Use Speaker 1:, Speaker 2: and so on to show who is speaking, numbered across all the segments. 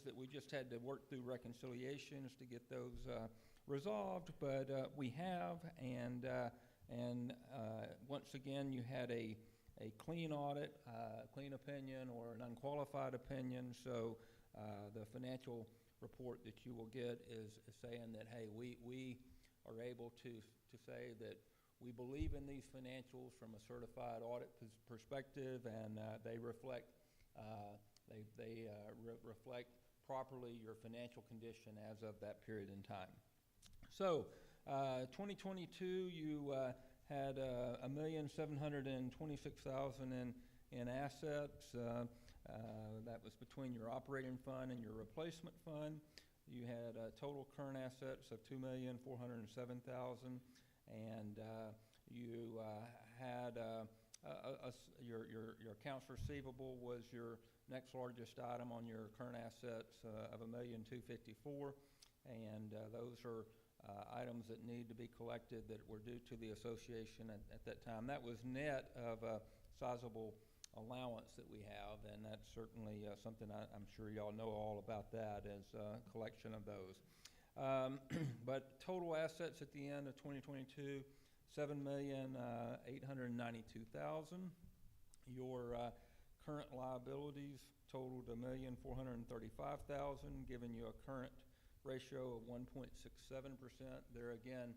Speaker 1: is that we just had to work through reconciliations to get those resolved, but we have, and once again, you had a clean audit, clean opinion, or an unqualified opinion, so the financial report that you will get is saying that, hey, we are able to say that we believe in these financials from a certified audit perspective, and they reflect reflect properly your financial condition as of that period in time. So, 2022, you had $1,726,000 in assets. That was between your operating fund and your replacement fund. You had total current assets of $2,407,000, and you had your accounts receivable was your next largest item on your current assets of $1,254,000, and those are items that need to be collected that were due to the association at that time. That was net of a sizable allowance that we have, and that's certainly something I'm sure y'all know all about that as a collection of those. But total assets at the end of 2022, $7,892,000. Your current liabilities totaled $1,435,000, giving you a current ratio of 1.67%. There again,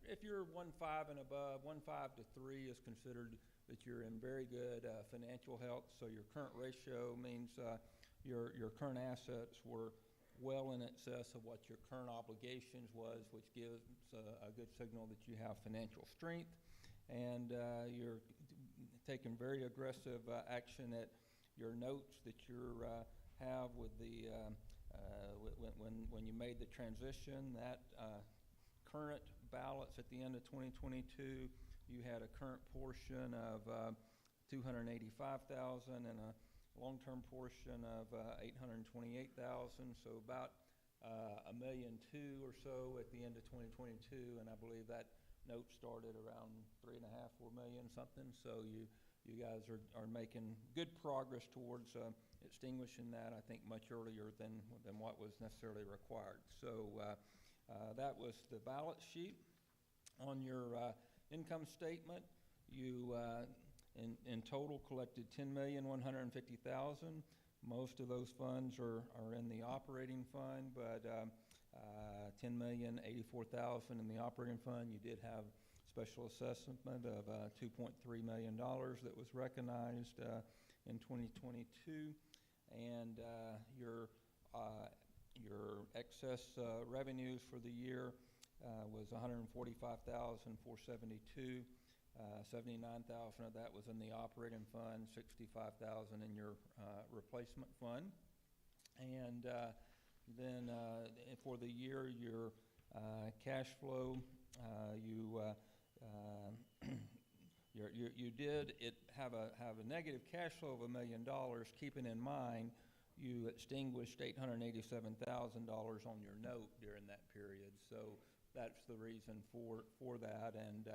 Speaker 1: if you're 1.5 and above, 1.5 to 3 is considered that you're in very good financial health. So your current ratio means your current assets were well in excess of what your current obligations was, which gives a good signal that you have financial strength, and you're taking very aggressive action at your notes that you have with the when you made the transition. That current balance at the end of 2022, you had a current portion of $285,000 and a long-term portion of $828,000, so about $1.2 million or so at the end of 2022, and I believe that note started around $3.5, $4 million something. So you guys are making good progress towards extinguishing that, I think, much earlier than what was necessarily required. So that was the balance sheet. On your income statement, you in total collected $10,150,000. Most of those funds are in the operating fund, but $10,084,000 in the operating fund. You did have special assessment of $2.3 million that was recognized in 2022, and your excess revenues for the year was $145,472. 79,000 of that was in the operating fund, 65,000 in your replacement fund, and then for the year, your cash flow, you did have a negative cash flow of $1 million. Keeping in mind, you extinguished $887,000 on your note during that period, so that's the reason for that, and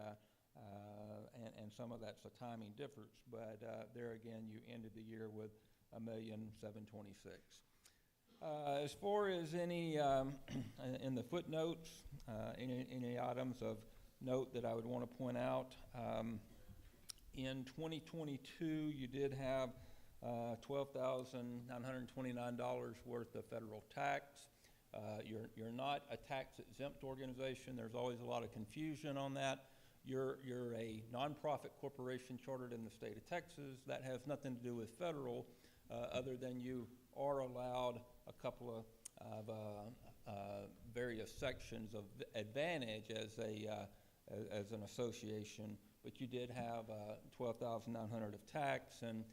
Speaker 1: some of that's a timing difference, but there again, you ended the year with $1,726,000. As far as any in the footnotes, any items of note that I would want to point out, in 2022, you did have $12,929 worth of federal tax. You're not a tax-exempt organization. There's always a lot of confusion on that. You're a nonprofit corporation chartered in the state of Texas. That has nothing to do with federal, other than you are allowed a couple of various sections of advantage as an association. But you did have $12,900 of tax, and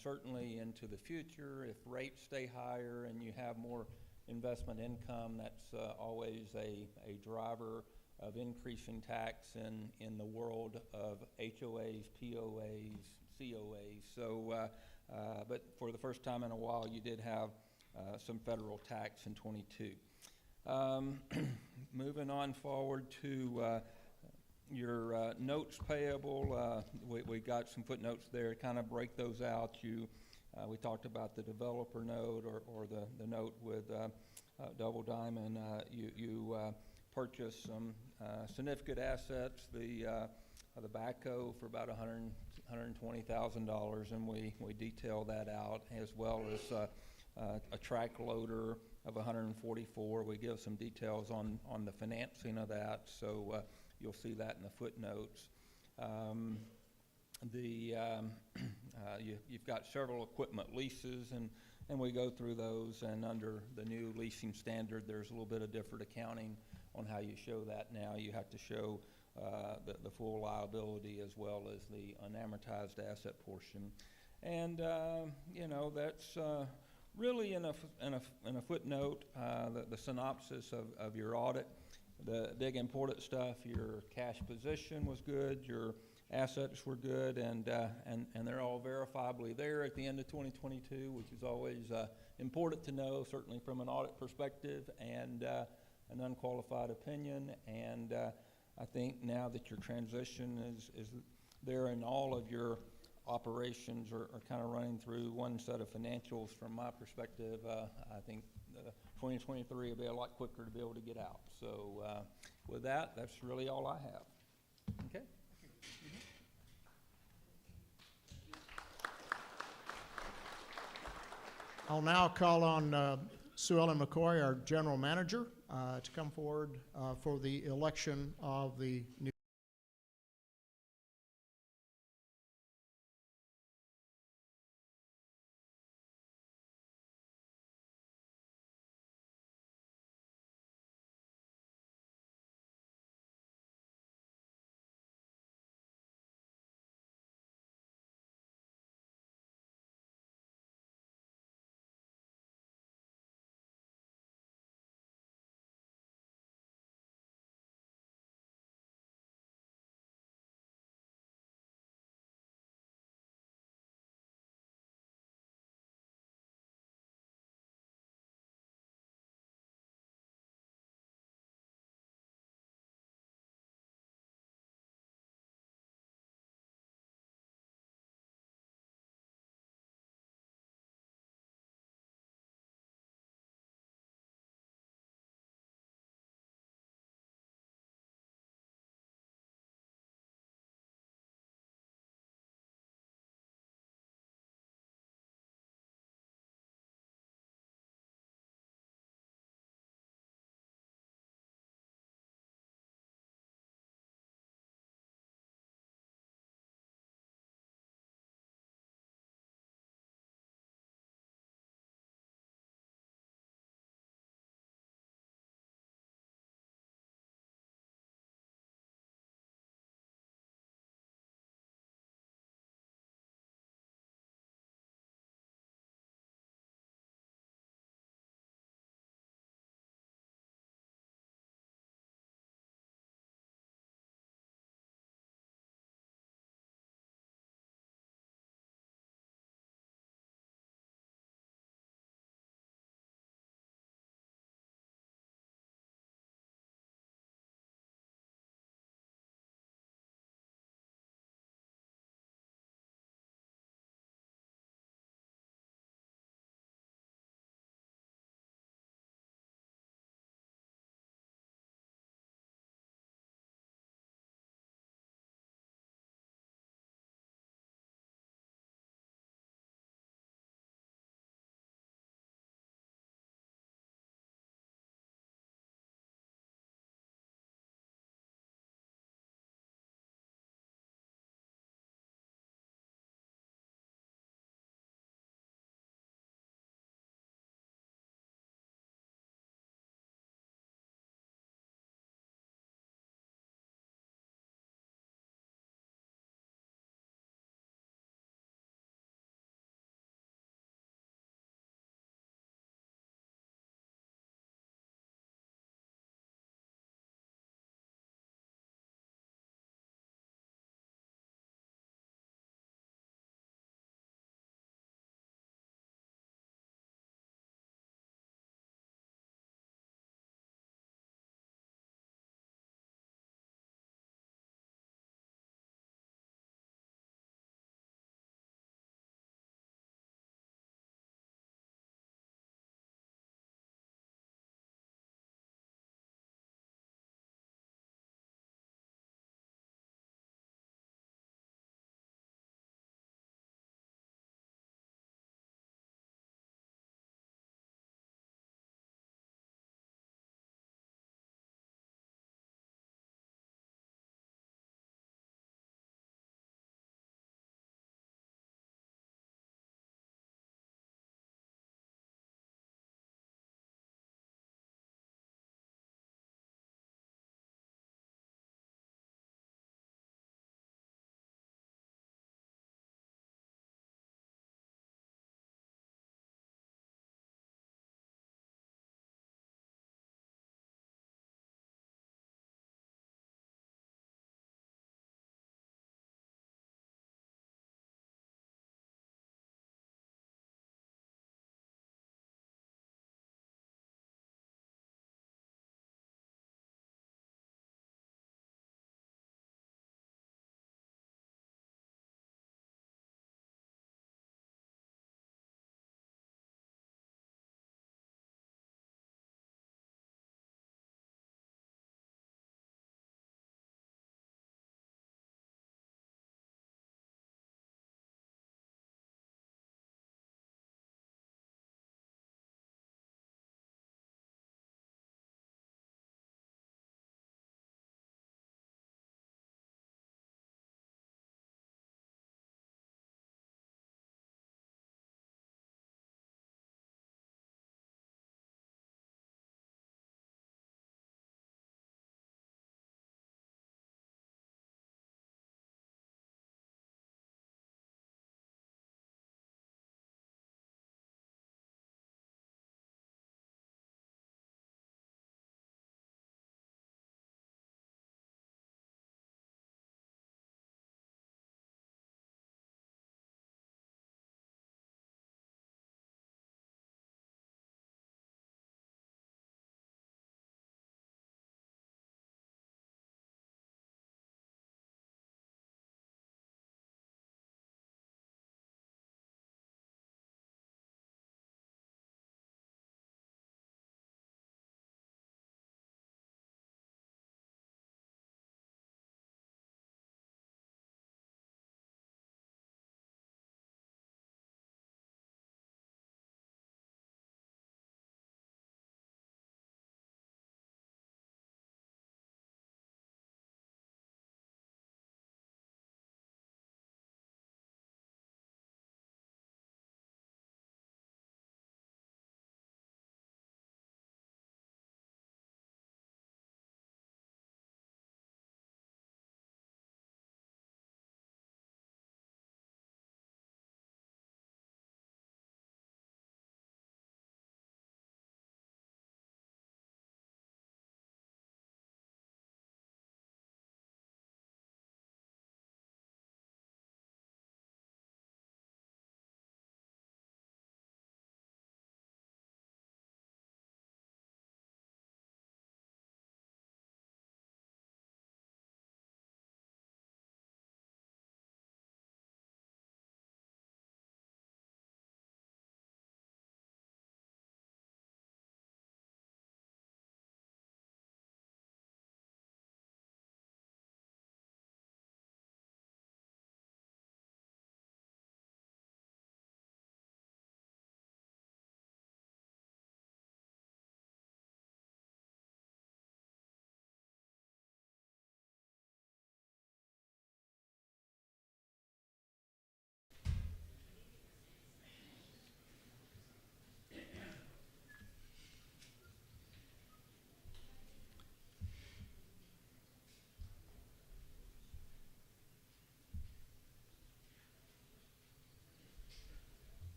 Speaker 1: certainly into the future, if rates stay higher and you have more investment income, that's always a driver of increasing tax in the world of HOAs, POAs, COAs. So, but for the first time in a while, you did have some federal tax in 22. Moving on forward to your notes payable, we got some footnotes there to kind of break those out. You We talked about the developer note or the note with Double Diamond. You purchased some significant assets, the backhoe for about $120,000, and we detail that out, as well as a track loader of 144. We give some details on the financing of that, so you'll see that in the footnotes. You've got several equipment leases, and we go through those, and under the new leasing standard, there's a little bit of different accounting on how you show that now. You have to show the full liability as well as the unamortized asset portion. And, you know, that's really in a footnote, the synopsis of your audit. The big important stuff, your cash position was good, your assets were good, and they're all verifiably there at the end of 2022, which is always important to know, certainly from an audit perspective, and an unqualified opinion. And I think now that your transition is there and all of your operations are kind of running through one set of financials, from my perspective, I think 2023 will be a lot quicker to be able to get out. So with that, that's really all I have. Okay.
Speaker 2: I'll now call on Sue Ellen McCoy, our General Manager, to come forward for the election of the new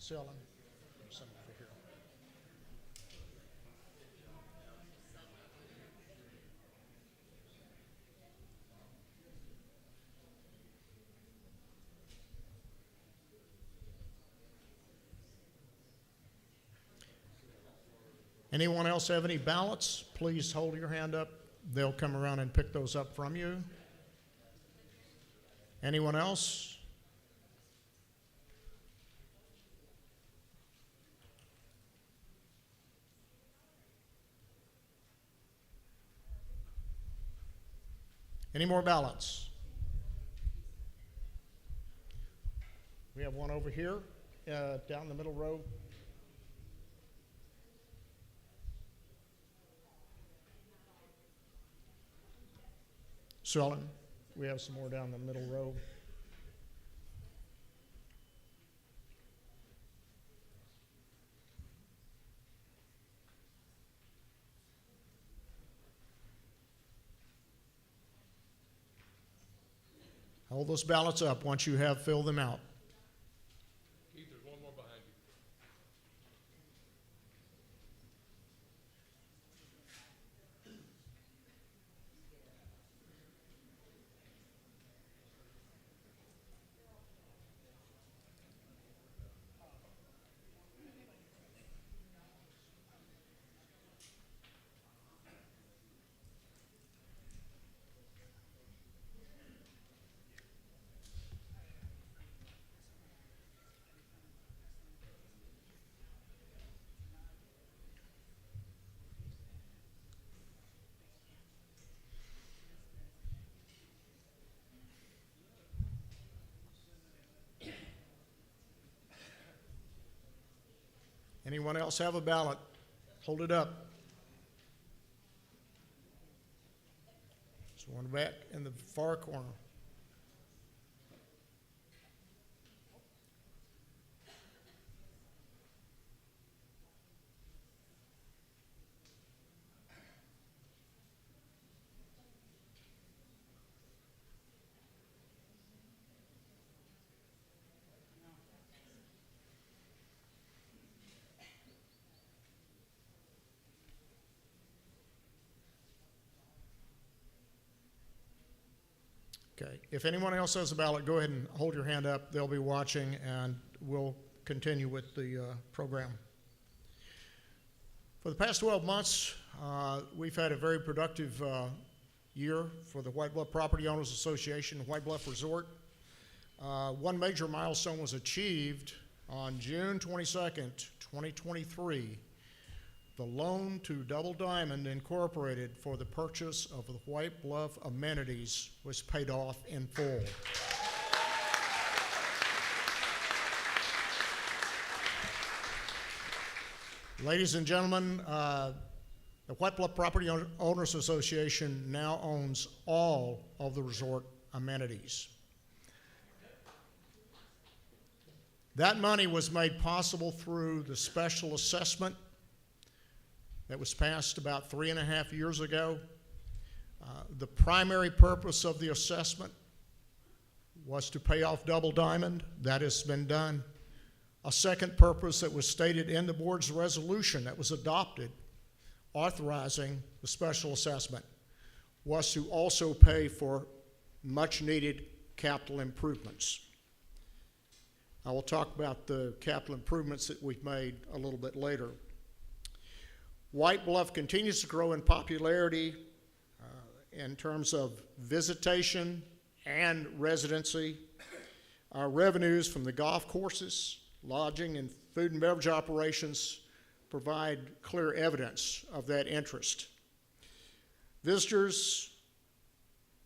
Speaker 2: Sue Ellen, some over here. Anyone else have any ballots? Please hold your hand up. They'll come around and pick those up from you. Anyone else? Any more ballots? We have one over here, down the middle row. Sue Ellen, we have some more down the middle row. Hold those ballots up once you have filled them out.
Speaker 3: Keith, there's one more behind you.
Speaker 2: Anyone else have a ballot? Hold it up. There's one back in the far corner. Okay, if anyone else has a ballot, go ahead and hold your hand up. They'll be watching, and we'll continue with the program. For the past 12 months, we've had a very productive year for the White Bluff Property Owners Association, White Bluff Resort. One major milestone was achieved on June 22nd, 2023. The loan to Double Diamond Incorporated for the purchase of the White Bluff amenities was paid off in full. Ladies and gentlemen, the White Bluff Property Owners Association now owns all of the resort amenities. That money was made possible through the special assessment that was passed about 3.5 years ago. The primary purpose of the assessment was to pay off Double Diamond. That has been done. A second purpose that was stated in the board's resolution that was adopted authorizing the special assessment was to also pay for much needed capital improvements. I will talk about the capital improvements that we've made a little bit later. White Bluff continues to grow in popularity in terms of visitation and residency. Our revenues from the golf courses, lodging, and food and beverage operations provide clear evidence of that interest. Visitors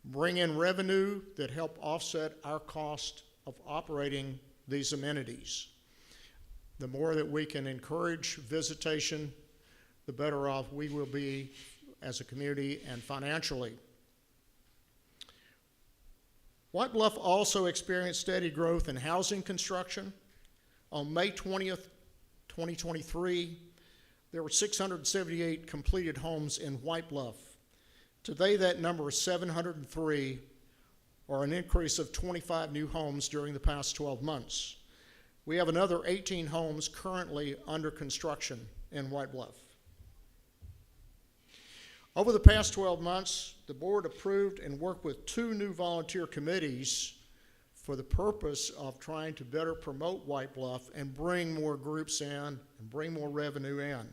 Speaker 2: bring in revenue that help offset our cost of operating these amenities. The more that we can encourage visitation, the better off we will be as a community and financially. White Bluff also experienced steady growth in housing construction. On May 20th, 2023, there were 678 completed homes in White Bluff. Today, that number is 703, or an increase of 25 new homes during the past 12 months. We have another 18 homes currently under construction in White Bluff. Over the past 12 months, the board approved and worked with 2 new volunteer committees for the purpose of trying to better promote White Bluff and bring more groups in and bring more revenue in.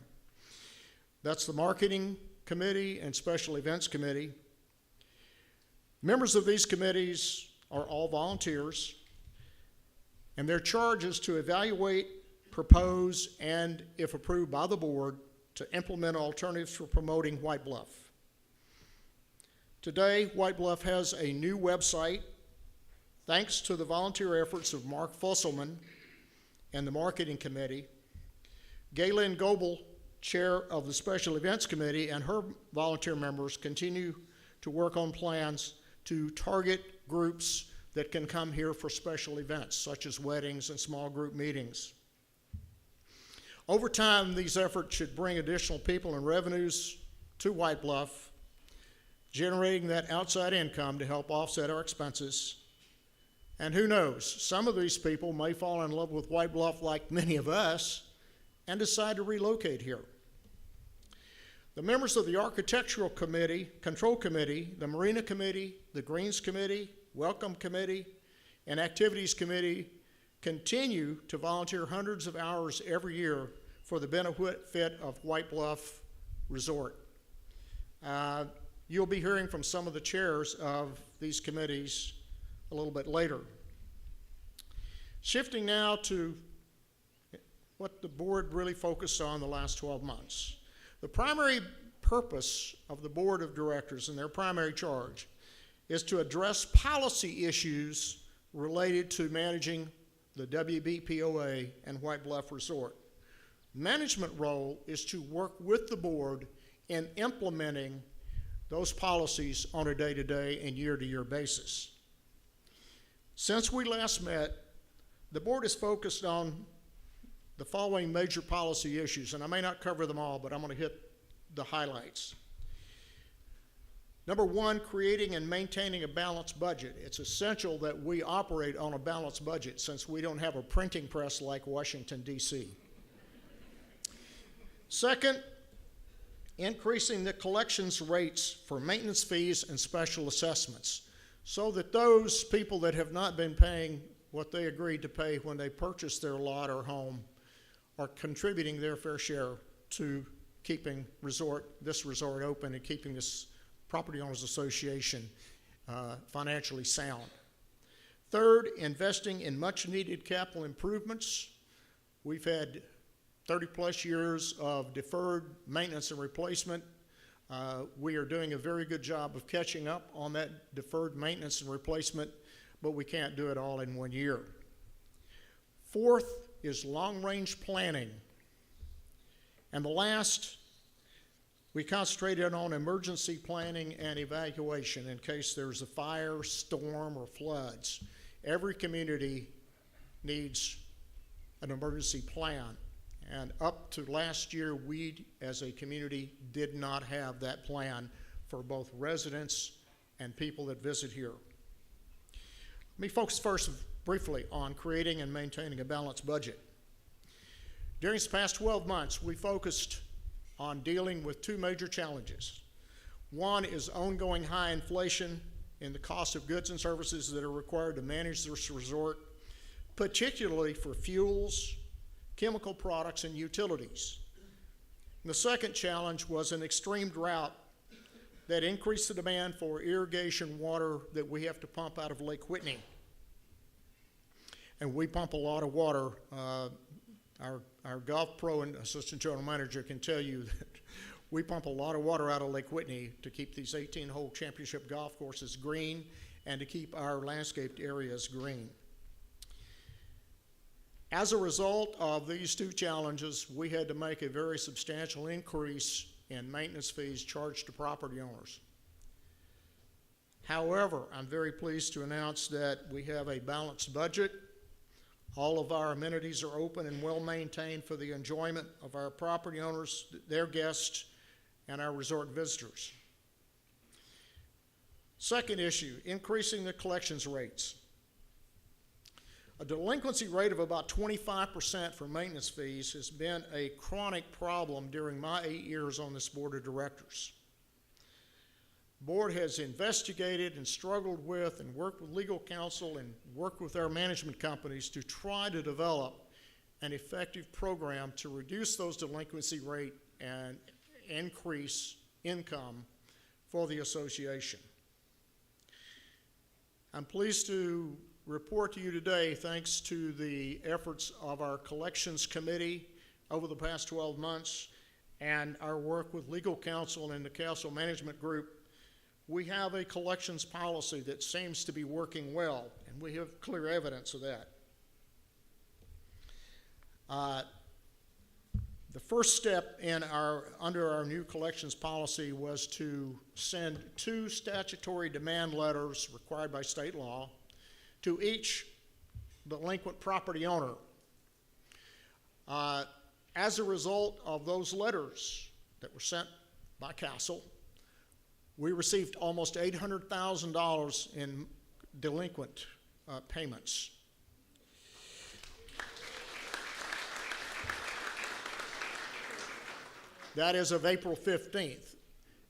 Speaker 2: That's the Marketing Committee and Special Events Committee. Members of these committees are all volunteers, and their charge is to evaluate, propose, and, if approved by the board, to implement alternatives for promoting White Bluff. Today, White Bluff has a new website thanks to the volunteer efforts of Mark Fusselman and the Marketing Committee. Galen Goebel, chair of the Special Events Committee, and her volunteer members continue to work on plans to target groups that can come here for special events, such as weddings and small group meetings. Over time, these efforts should bring additional people and revenues to White Bluff, generating that outside income to help offset our expenses. And who knows, some of these people may fall in love with White Bluff like many of us and decide to relocate here. The members of the Architectural Committee, Control Committee, the Marina Committee, the Greens Committee, Welcome Committee, and Activities Committee continue to volunteer hundreds of hours every year for the benefit of White Bluff Resort. You'll be hearing from some of the chairs of these committees a little bit later. Shifting now to what the board really focused on the last 12 months. The primary purpose of the board of directors and their primary charge is to address policy issues related to managing the WBPOA and White Bluff Resort. Management role is to work with the board in implementing those policies on a day-to-day and year-to-year basis. Since we last met, the board is focused on the following major policy issues, and I may not cover them all, but I'm going to hit the highlights. Number 1, creating and maintaining a balanced budget. It's essential that we operate on a balanced budget since we don't have a printing press like Washington, D.C. Second, increasing the collections rates for maintenance fees and special assessments so that those people that have not been paying what they agreed to pay when they purchased their lot or home are contributing their fair share to keeping this resort open and keeping this Property Owners Association financially sound. Third, investing in much needed capital improvements. We've had 30-plus years of deferred maintenance and replacement. We are doing a very good job of catching up on that deferred maintenance and replacement, but we can't do it all in 1 year. Fourth is long-range planning. And the last, we concentrated on emergency planning and evacuation in case there's a fire, storm, or floods. Every community needs an emergency plan. And up to last year, we as a community did not have that plan for both residents and people that visit here. Let me focus first briefly on creating and maintaining a balanced budget. During this past 12 months, we focused on dealing with 2 major challenges. One is ongoing high inflation in the cost of goods and services that are required to manage this resort, particularly for fuels, chemical products, and utilities. And the second challenge was an extreme drought that increased the demand for irrigation water that we have to pump out of Lake Whitney. And we pump a lot of water. Our golf pro and assistant general manager can tell you that we pump a lot of water out of Lake Whitney to keep these 18-hole championship golf courses green and to keep our landscaped areas green. As a result of these 2 challenges, we had to make a very substantial increase in maintenance fees charged to property owners. However, I'm very pleased to announce that we have a balanced budget. All of our amenities are open and well maintained for the enjoyment of our property owners, their guests, and our resort visitors. Second issue, increasing the collections rates. A delinquency rate of about 25% for maintenance fees has been a chronic problem during my 8 years on this board of directors. The board has investigated and struggled with and worked with legal counsel and worked with our management companies to try to develop an effective program to reduce those delinquency rate and increase income for the association. I'm pleased to report to you today, thanks to the efforts of our collections committee over the past 12 months and our work with legal counsel and the council management group, we have a collections policy that seems to be working well, and we have clear evidence of that. The first step under our new collections policy was to send 2 statutory demand letters required by state law to each delinquent property owner. As a result of those letters that were sent by council, we received almost $800,000 in delinquent payments. That is of April 15th.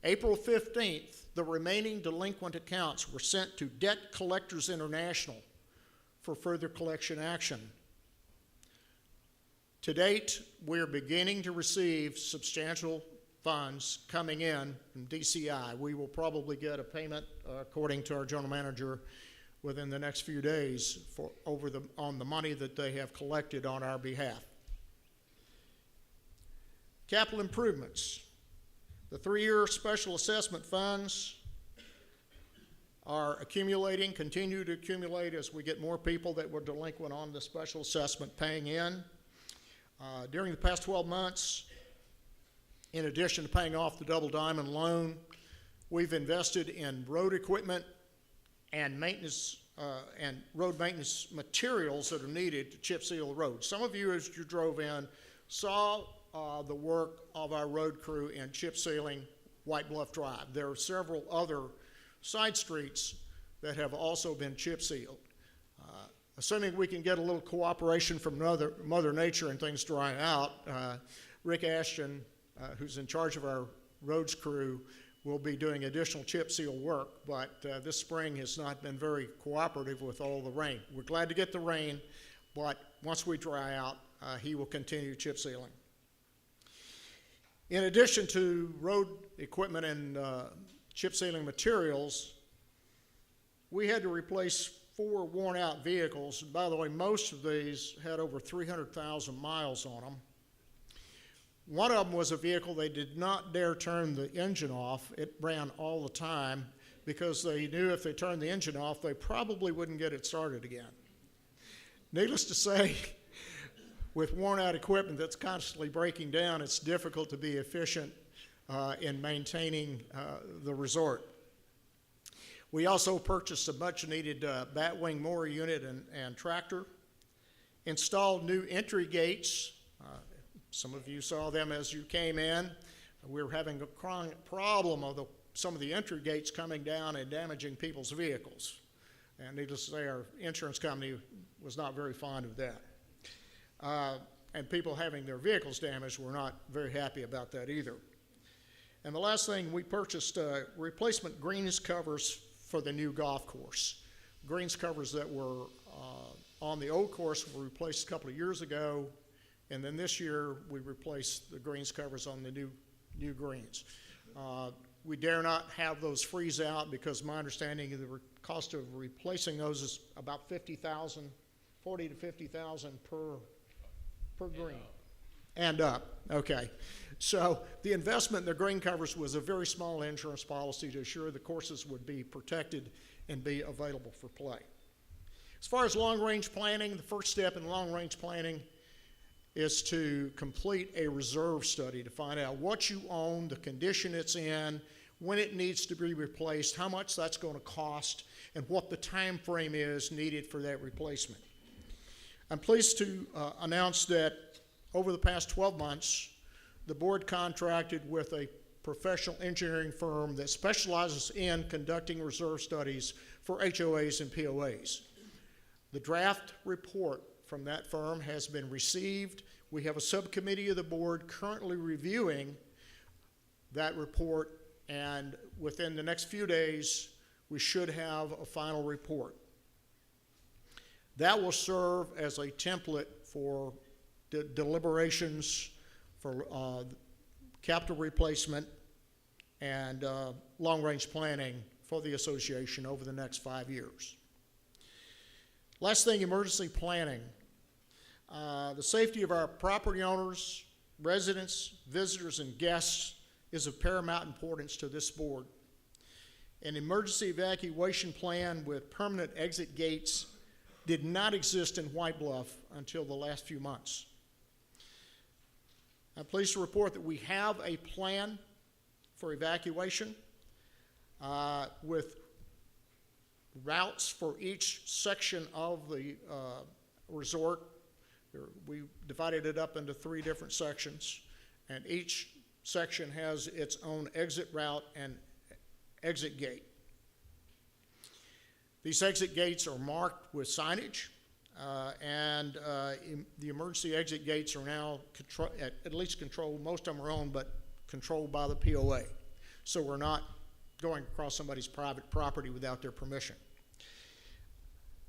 Speaker 2: April 15th, the remaining delinquent accounts were sent to Debt Collectors International for further collection action. To date, we're beginning to receive substantial funds coming in from DCI. We will probably get a payment, according to our general manager, within the next few days on the money that they have collected on our behalf. Capital improvements. The 3-year special assessment funds are accumulating, continue to accumulate as we get more people that were delinquent on the special assessment paying in. During the past 12 months, in addition to paying off the Double Diamond loan, we've invested in road equipment and maintenance and road maintenance materials that are needed to chip seal the road. Some of you, as you drove in, saw the work of our road crew in chip sealing White Bluff Drive. There are several other side streets that have also been chip sealed. Assuming we can get a little cooperation from Mother Nature and things dry out, Rick Ashton, who's in charge of our roads crew, will be doing additional chip seal work, but this spring has not been very cooperative with all the rain. We're glad to get the rain, but once we dry out, he will continue chip sealing. In addition to road equipment and chip sealing materials, we had to replace 4 worn out vehicles. And by the way, most of these had over 300,000 miles on them. One of them was a vehicle they did not dare turn the engine off. It ran all the time because they knew if they turned the engine off, they probably wouldn't get it started again. Needless to say, with worn out equipment that's constantly breaking down, it's difficult to be efficient in maintaining the resort. We also purchased a much needed batwing mower unit and tractor, installed new entry gates. Some of you saw them as you came in. We were having a chronic problem of some of the entry gates coming down and damaging people's vehicles. And needless to say, our insurance company was not very fond of that. And people having their vehicles damaged were not very happy about that either. And the last thing, we purchased replacement greens covers for the new golf course. Greens covers that were on the old course were replaced a couple of years ago, and then this year we replaced the greens covers on the new greens. We dare not have those freeze out because my understanding of the cost of replacing those is about $40,000 to $50,000 per green. And up, okay. So the investment in the green covers was a very small insurance policy to assure the courses would be protected and be available for play. As far as long-range planning, the first step in long-range planning is to complete a reserve study to find out what you own, the condition it's in, when it needs to be replaced, how much that's going to cost, and what the time frame is needed for that replacement. I'm pleased to announce that over the past 12 months, the board contracted with a professional engineering firm that specializes in conducting reserve studies for HOAs and POAs. The draft report from that firm has been received. We have a subcommittee of the board currently reviewing that report, and within the next few days, we should have a final report. That will serve as a template for deliberations for capital replacement and long-range planning for the association over the next 5 years. Last thing, emergency planning. The safety of our property owners, residents, visitors, and guests is of paramount importance to this board. An emergency evacuation plan with permanent exit gates did not exist in White Bluff until the last few months. I'm pleased to report that we have a plan for evacuation with routes for each section of the resort. We divided it up into 3 different sections, and each section has its own exit route and exit gate. These exit gates are marked with signage, and the emergency exit gates are now at least controlled. Most of them are owned, but controlled by the POA. So we're not going across somebody's private property without their permission.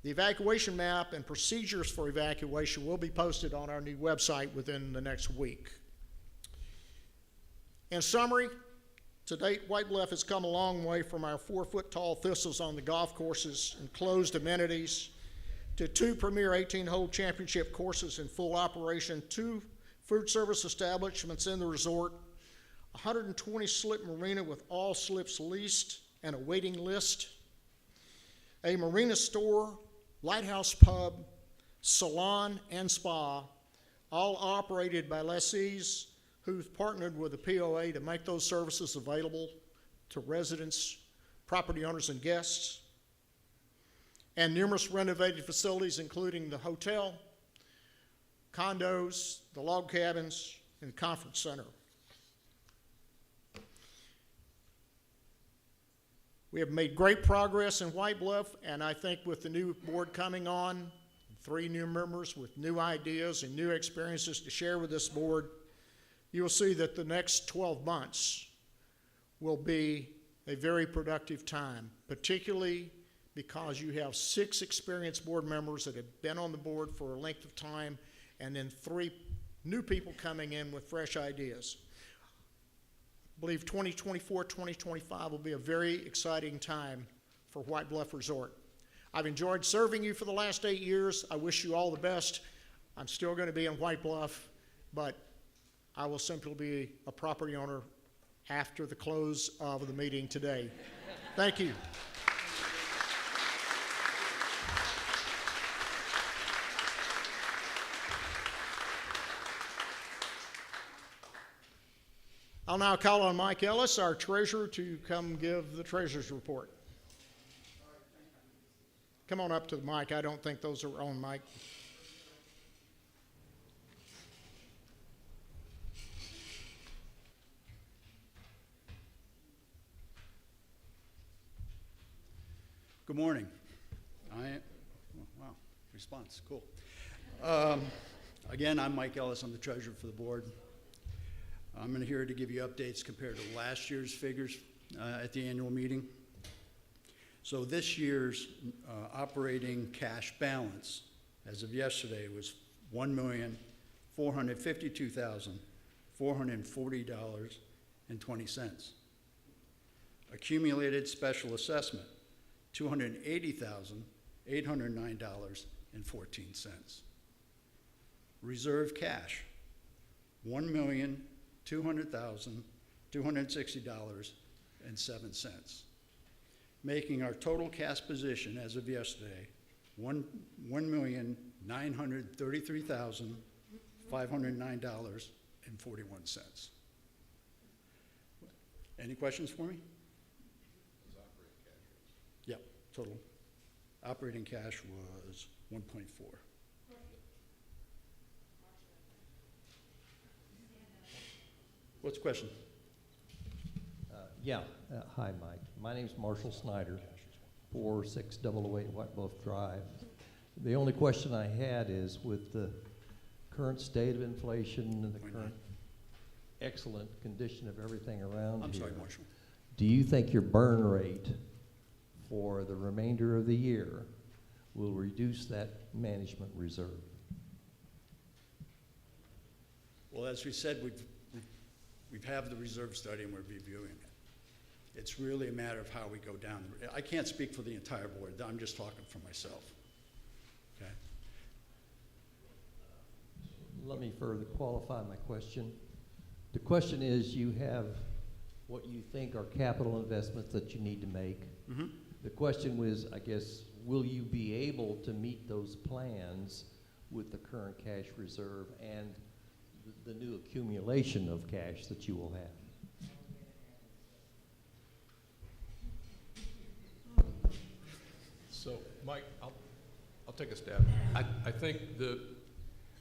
Speaker 2: The evacuation map and procedures for evacuation will be posted on our new website within the next week. In summary, to date, White Bluff has come a long way from our 4-foot-tall thistles on the golf courses and closed amenities to 2 premier 18-hole championship courses in full operation, 2 food service establishments in the resort, 120-slip marina with all slips leased and a waiting list, a marina store, lighthouse pub, salon, and spa, all operated by lessees who've partnered with the POA to make those services available to residents, property owners, and guests, and numerous renovated facilities including the hotel, condos, the log cabins, and conference center. We have made great progress in White Bluff, and I think with the new board coming on, 3 new members with new ideas and new experiences to share with this board, you will see that the next 12 months will be a very productive time, particularly because you have 6 experienced board members that have been on the board for a length of time, and then 3 new people coming in with fresh ideas. I believe 2024, 2025 will be a very exciting time for White Bluff Resort. I've enjoyed serving you for the last 8 years. I wish you all the best. I'm still going to be in White Bluff, but I will simply be a property owner after the close of the meeting today. Thank you. I'll now call on Mike Ellis, our treasurer, to come give the treasurer's report. Come on up to the mic. I don't think those are on, Mike.
Speaker 4: Good morning. Wow, response, cool. Again, I'm Mike Ellis. I'm the treasurer for the board. I'm here to give you updates compared to last year's figures at the annual meeting. So this year's operating cash balance, as of yesterday, was $1,452,440.20. Accumulated special assessment, $280,809.14. Reserve cash, $1,200,260.07, making our total cash position as of yesterday $1,933,509.41. Any questions for me? Yep, total. Operating cash was 1.4. What's the question?
Speaker 5: Hi, Mike. My name's Marshall Snyder, 46008 White Bluff Drive. The only question I had is with the current state of inflation and the current excellent condition of everything around
Speaker 4: I'm
Speaker 5: here,
Speaker 4: sorry, Marshall.
Speaker 5: do you think your burn rate for the remainder of the year will reduce that management reserve?
Speaker 4: Well, as we said, we've had the reserve study and we're reviewing it. It's really a matter of how we go down. I can't speak for the entire board. I'm just talking for myself. Okay?
Speaker 5: Let me further qualify my question. The question is, you have what you think are capital investments that you need to make.
Speaker 4: Mm-hmm.
Speaker 5: The question was, I guess, will you be able to meet those plans with the current cash reserve and the new accumulation of cash that you will have?
Speaker 3: So, Mike, I'll take a stab. I think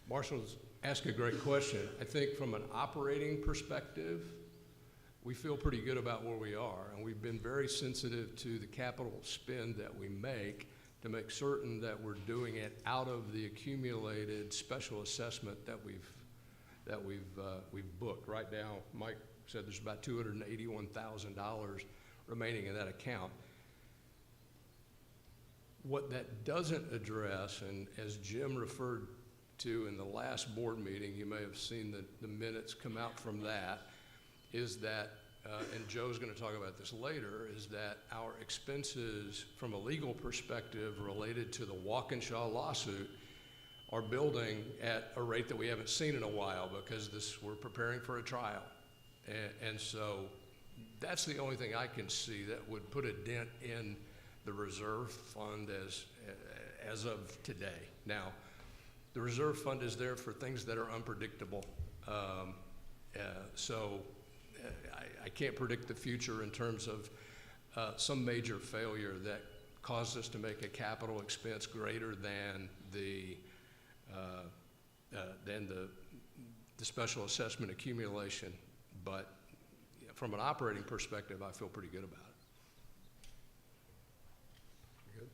Speaker 3: Marshall's asked a great question. I think from an operating perspective, we feel pretty good about where we are, and we've been very sensitive to the capital spend that we make to make certain that we're doing it out of the accumulated special assessment that we've booked. Right now, Mike said there's about $281,000 remaining in that account. What that doesn't address, and as Jim referred to in the last board meeting, you may have seen the minutes come out from that, is that, and Joe's going to talk about this later, is that our expenses from a legal perspective related to the Walkinshaw lawsuit are building at a rate that we haven't seen in a while because we're preparing for a trial. And so that's the only thing I can see that would put a dent in the reserve fund as of today. Now, the reserve fund is there for things that are unpredictable. I can't predict the future in terms of some major failure that caused us to make a capital expense greater than the special assessment accumulation. But from an operating perspective, I feel pretty good about it. Good?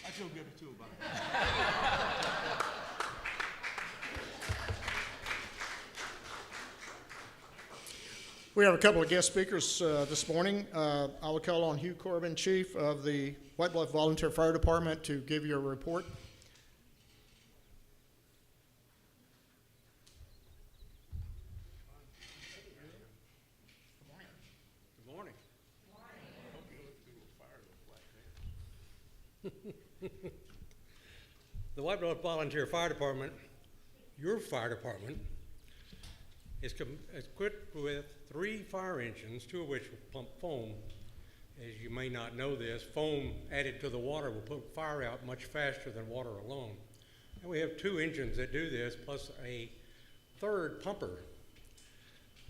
Speaker 6: I feel good too about it.
Speaker 2: We have a couple of guest speakers this morning. I will call on Hugh Corbin, Chief of the White Bluff Volunteer Fire Department, to give you a report.
Speaker 6: Good morning. The White Bluff Volunteer Fire Department, your fire department, is equipped with 3 fire engines, 2 of which will pump foam. As you may not know this, foam added to the water will put fire out much faster than water alone. And we have 2 engines that do this, plus a 3rd pumper.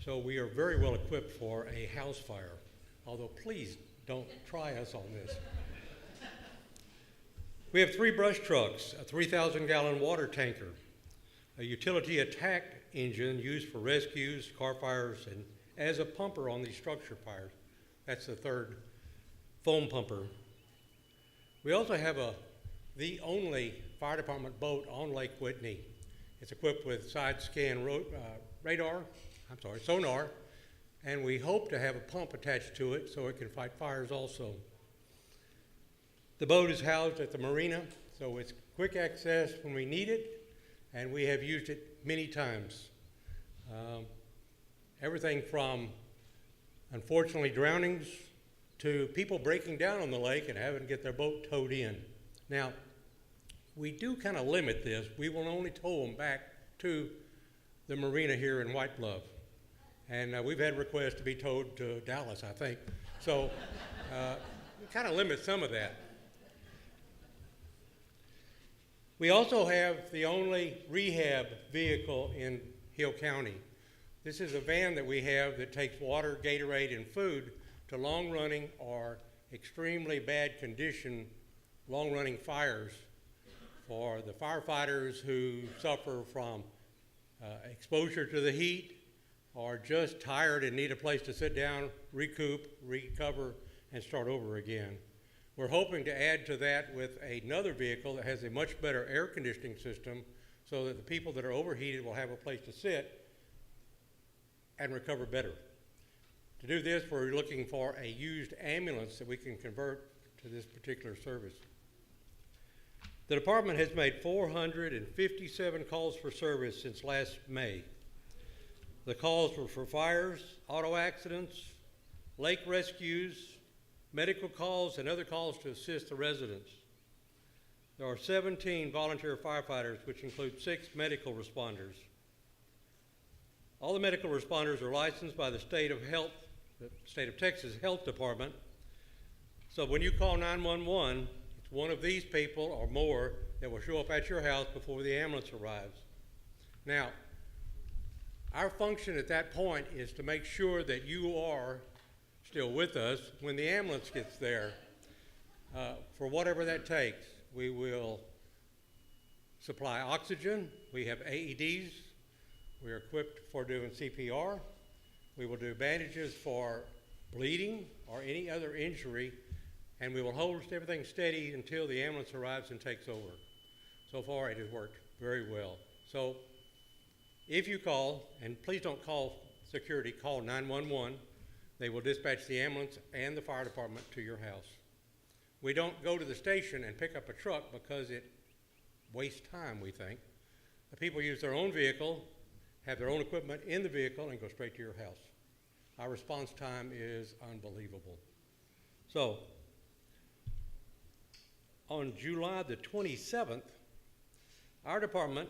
Speaker 6: So we are very well equipped for a house fire, although please don't try us on this. We have 3 brush trucks, a 3,000-gallon water tanker, a utility attack engine used for rescues, car fires, and as a pumper on these structure fires. That's the 3rd foam pumper. We also have the only fire department boat on Lake Whitney. It's equipped with side scan sonar, and we hope to have a pump attached to it so it can fight fires also. The boat is housed at the marina, so it's quick access when we need it, and we have used it many times. Everything from, unfortunately, drownings to people breaking down on the lake and having to get their boat towed in. Now, we do kind of limit this. We will only tow them back to the marina here in White Bluff. And we've had requests to be towed to Dallas, I think. So we kind of limit some of that. We also have the only rehab vehicle in Hill County. This is a van that we have that takes water, Gatorade, and food to long-running or extremely bad condition, long-running fires for the firefighters who suffer from exposure to the heat or just tired and need a place to sit down, recoup, recover, and start over again. We're hoping to add to that with another vehicle that has a much better air conditioning system so that the people that are overheated will have a place to sit and recover better. To do this, we're looking for a used ambulance that we can convert to this particular service. The department has made 457 calls for service since last May. The calls were for fires, auto accidents, lake rescues, medical calls, and other calls to assist the residents. There are 17 volunteer firefighters, which include 6 medical responders. All the medical responders are licensed by the state of Texas Health Department. So when you call 911, it's one of these people or more that will show up at your house before the ambulance arrives. Now, our function at that point is to make sure that you are still with us when the ambulance gets there. For whatever that takes, we will supply oxygen. We have AEDs. We are equipped for doing CPR. We will do bandages for bleeding or any other injury, and we will hold everything steady until the ambulance arrives and takes over. So far, it has worked very well. So if you call, and please don't call security, call 911. They will dispatch the ambulance and the fire department to your house. We don't go to the station and pick up a truck because it wastes time, we think. The people use their own vehicle, have their own equipment in the vehicle, and go straight to your house. Our response time is unbelievable. So, on July the 27th, our department,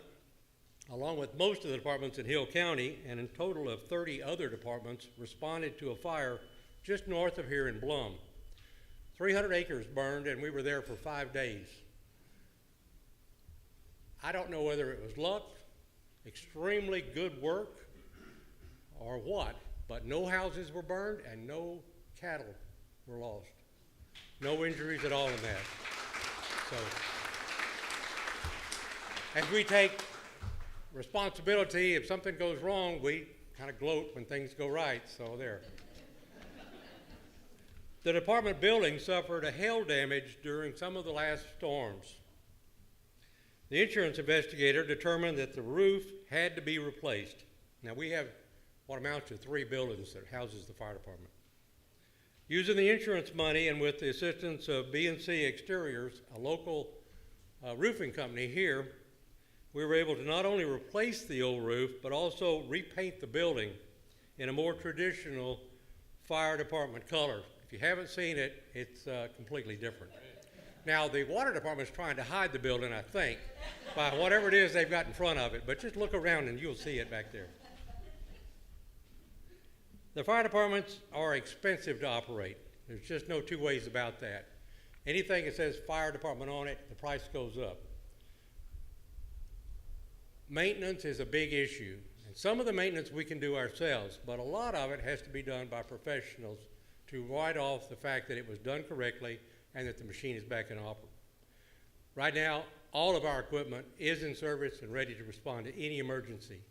Speaker 6: along with most of the departments in Hill County and a total of 30 other departments, responded to a fire just north of here in Blum. 300 acres burned, and we were there for 5 days. I don't know whether it was luck, extremely good work, or what, but no houses were burned and no cattle were lost. No injuries at all in that. So, as we take responsibility, if something goes wrong, we kind of gloat when things go right, so there. The department building suffered a hail damage during some of the last storms. The insurance investigator determined that the roof had to be replaced. Now we have what amounts to 3 buildings that houses the fire department. Using the insurance money and with the assistance of B&C Exteriors, a local roofing company here, we were able to not only replace the old roof, but also repaint the building in a more traditional fire department color. If you haven't seen it, it's completely different. Now, the water department's trying to hide the building, I think, by whatever it is they've got in front of it, but just look around and you'll see it back there. The fire departments are expensive to operate. There's just no two ways about that. Anything that says fire department on it, the price goes up. Maintenance is a big issue. And some of the maintenance we can do ourselves, but a lot of it has to be done by professionals to write off the fact that it was done correctly and that the machine is back in operation. Right now, all of our equipment is in service and ready to respond to any emergency,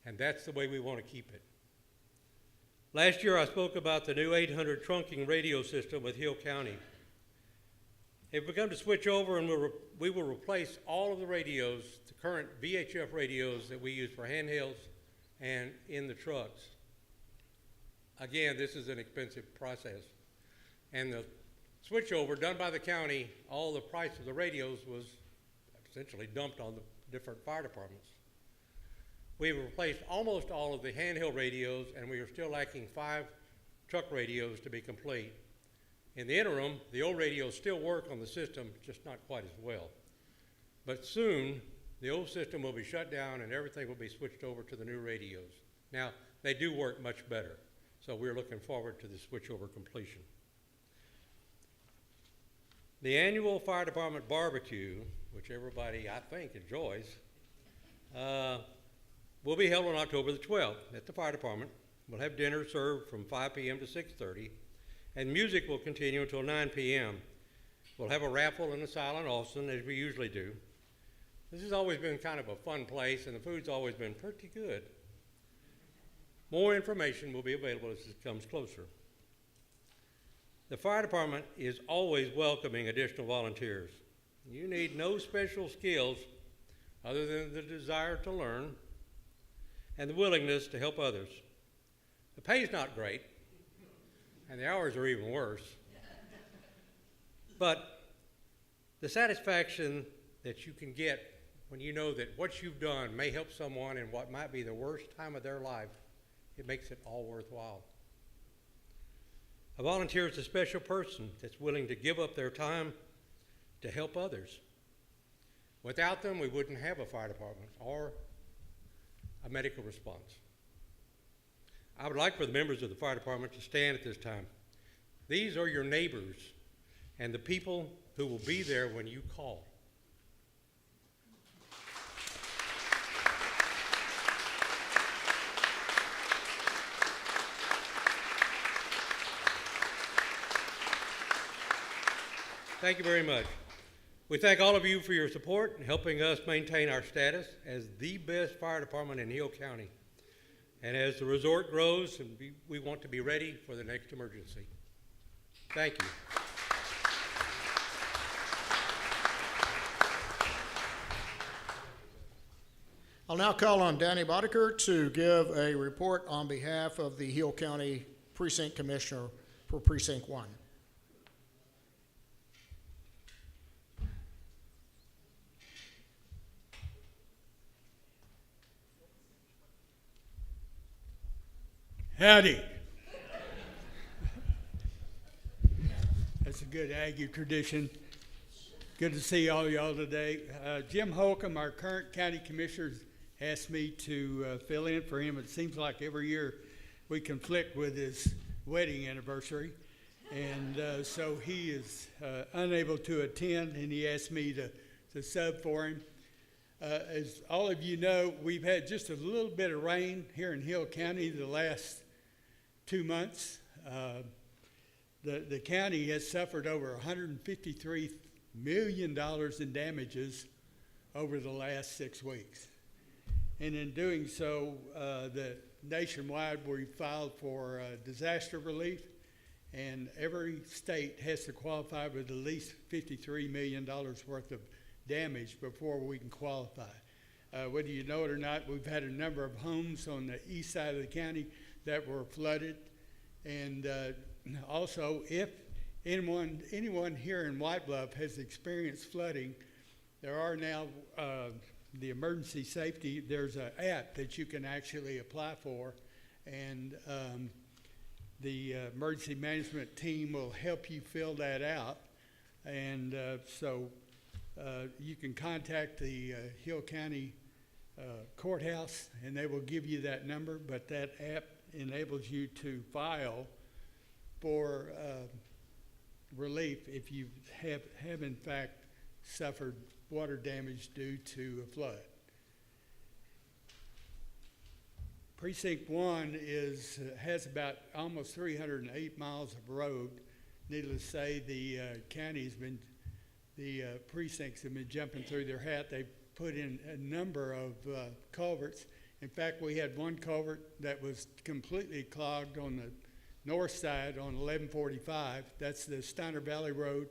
Speaker 6: and that's the way we want to keep it. Last year, I spoke about the new 800 trunking radio system with Hill County. If we come to switch over, and we will replace all of the radios, the current VHF radios that we use for handhelds and in the trucks. Again, this is an expensive process. And the switchover done by the county, all the price of the radios was essentially dumped on the different fire departments. We've replaced almost all of the handheld radios, and we are still lacking 5 truck radios to be complete. In the interim, the old radios still work on the system, just not quite as well. But soon, the old system will be shut down and everything will be switched over to the new radios. Now, they do work much better, so we're looking forward to the switchover completion. The annual fire department barbecue, which everybody, I think, enjoys, will be held on October the 12th at the fire department. We'll have dinner served from 5 p.m. to 6:30, and music will continue until 9 p.m. We'll have a raffle and a silent auction, as we usually do. This has always been kind of a fun place, and the food's always been pretty good. More information will be available as it comes closer. The fire department is always welcoming additional volunteers. You need no special skills other than the desire to learn and the willingness to help others. The pay's not great, and the hours are even worse. But the satisfaction that you can get when you know that what you've done may help someone in what might be the worst time of their life, it makes it all worthwhile. A volunteer is a special person that's willing to give up their time to help others. Without them, we wouldn't have a fire department or a medical response. I would like for the members of the fire department to stand at this time. These are your neighbors and the people who will be there when you call. Thank you very much. We thank all of you for your support in helping us maintain our status as the best fire department in Hill County. And as the resort grows, and we want to be ready for the next emergency. Thank you.
Speaker 2: I'll now call on Danny Boddicker to give a report on behalf of the Hill County Precinct Commissioner for Precinct 1.
Speaker 7: Howdy. That's a good Aggie tradition. Good to see all y'all today. Jim Holcomb, our current county commissioner, asked me to fill in for him. It seems like every year we conflict with his wedding anniversary. And so he is unable to attend, and he asked me to sub for him. As all of you know, we've had just a little bit of rain here in Hill County the last 2 months. The county has suffered over $153 million in damages over the last 6 weeks. And in doing so, nationwide we filed for disaster relief, and every state has to qualify with at least $53 million worth of damage before we can qualify. Whether you know it or not, we've had a number of homes on the east side of the county that were flooded. And also, if anyone here in White Bluff has experienced flooding, there are now the emergency safety, there's an app that you can actually apply for, and the emergency management team will help you fill that out. And so you can contact the Hill County courthouse, and they will give you that number, but that app enables you to file for relief if you have in fact suffered water damage due to a flood. Precinct 1 has about almost 308 miles of road. Needless to say, the precincts have been jumping through their hat. They put in a number of culverts. In fact, we had one culvert that was completely clogged on the north side on 1145. That's the Steiner Valley Road.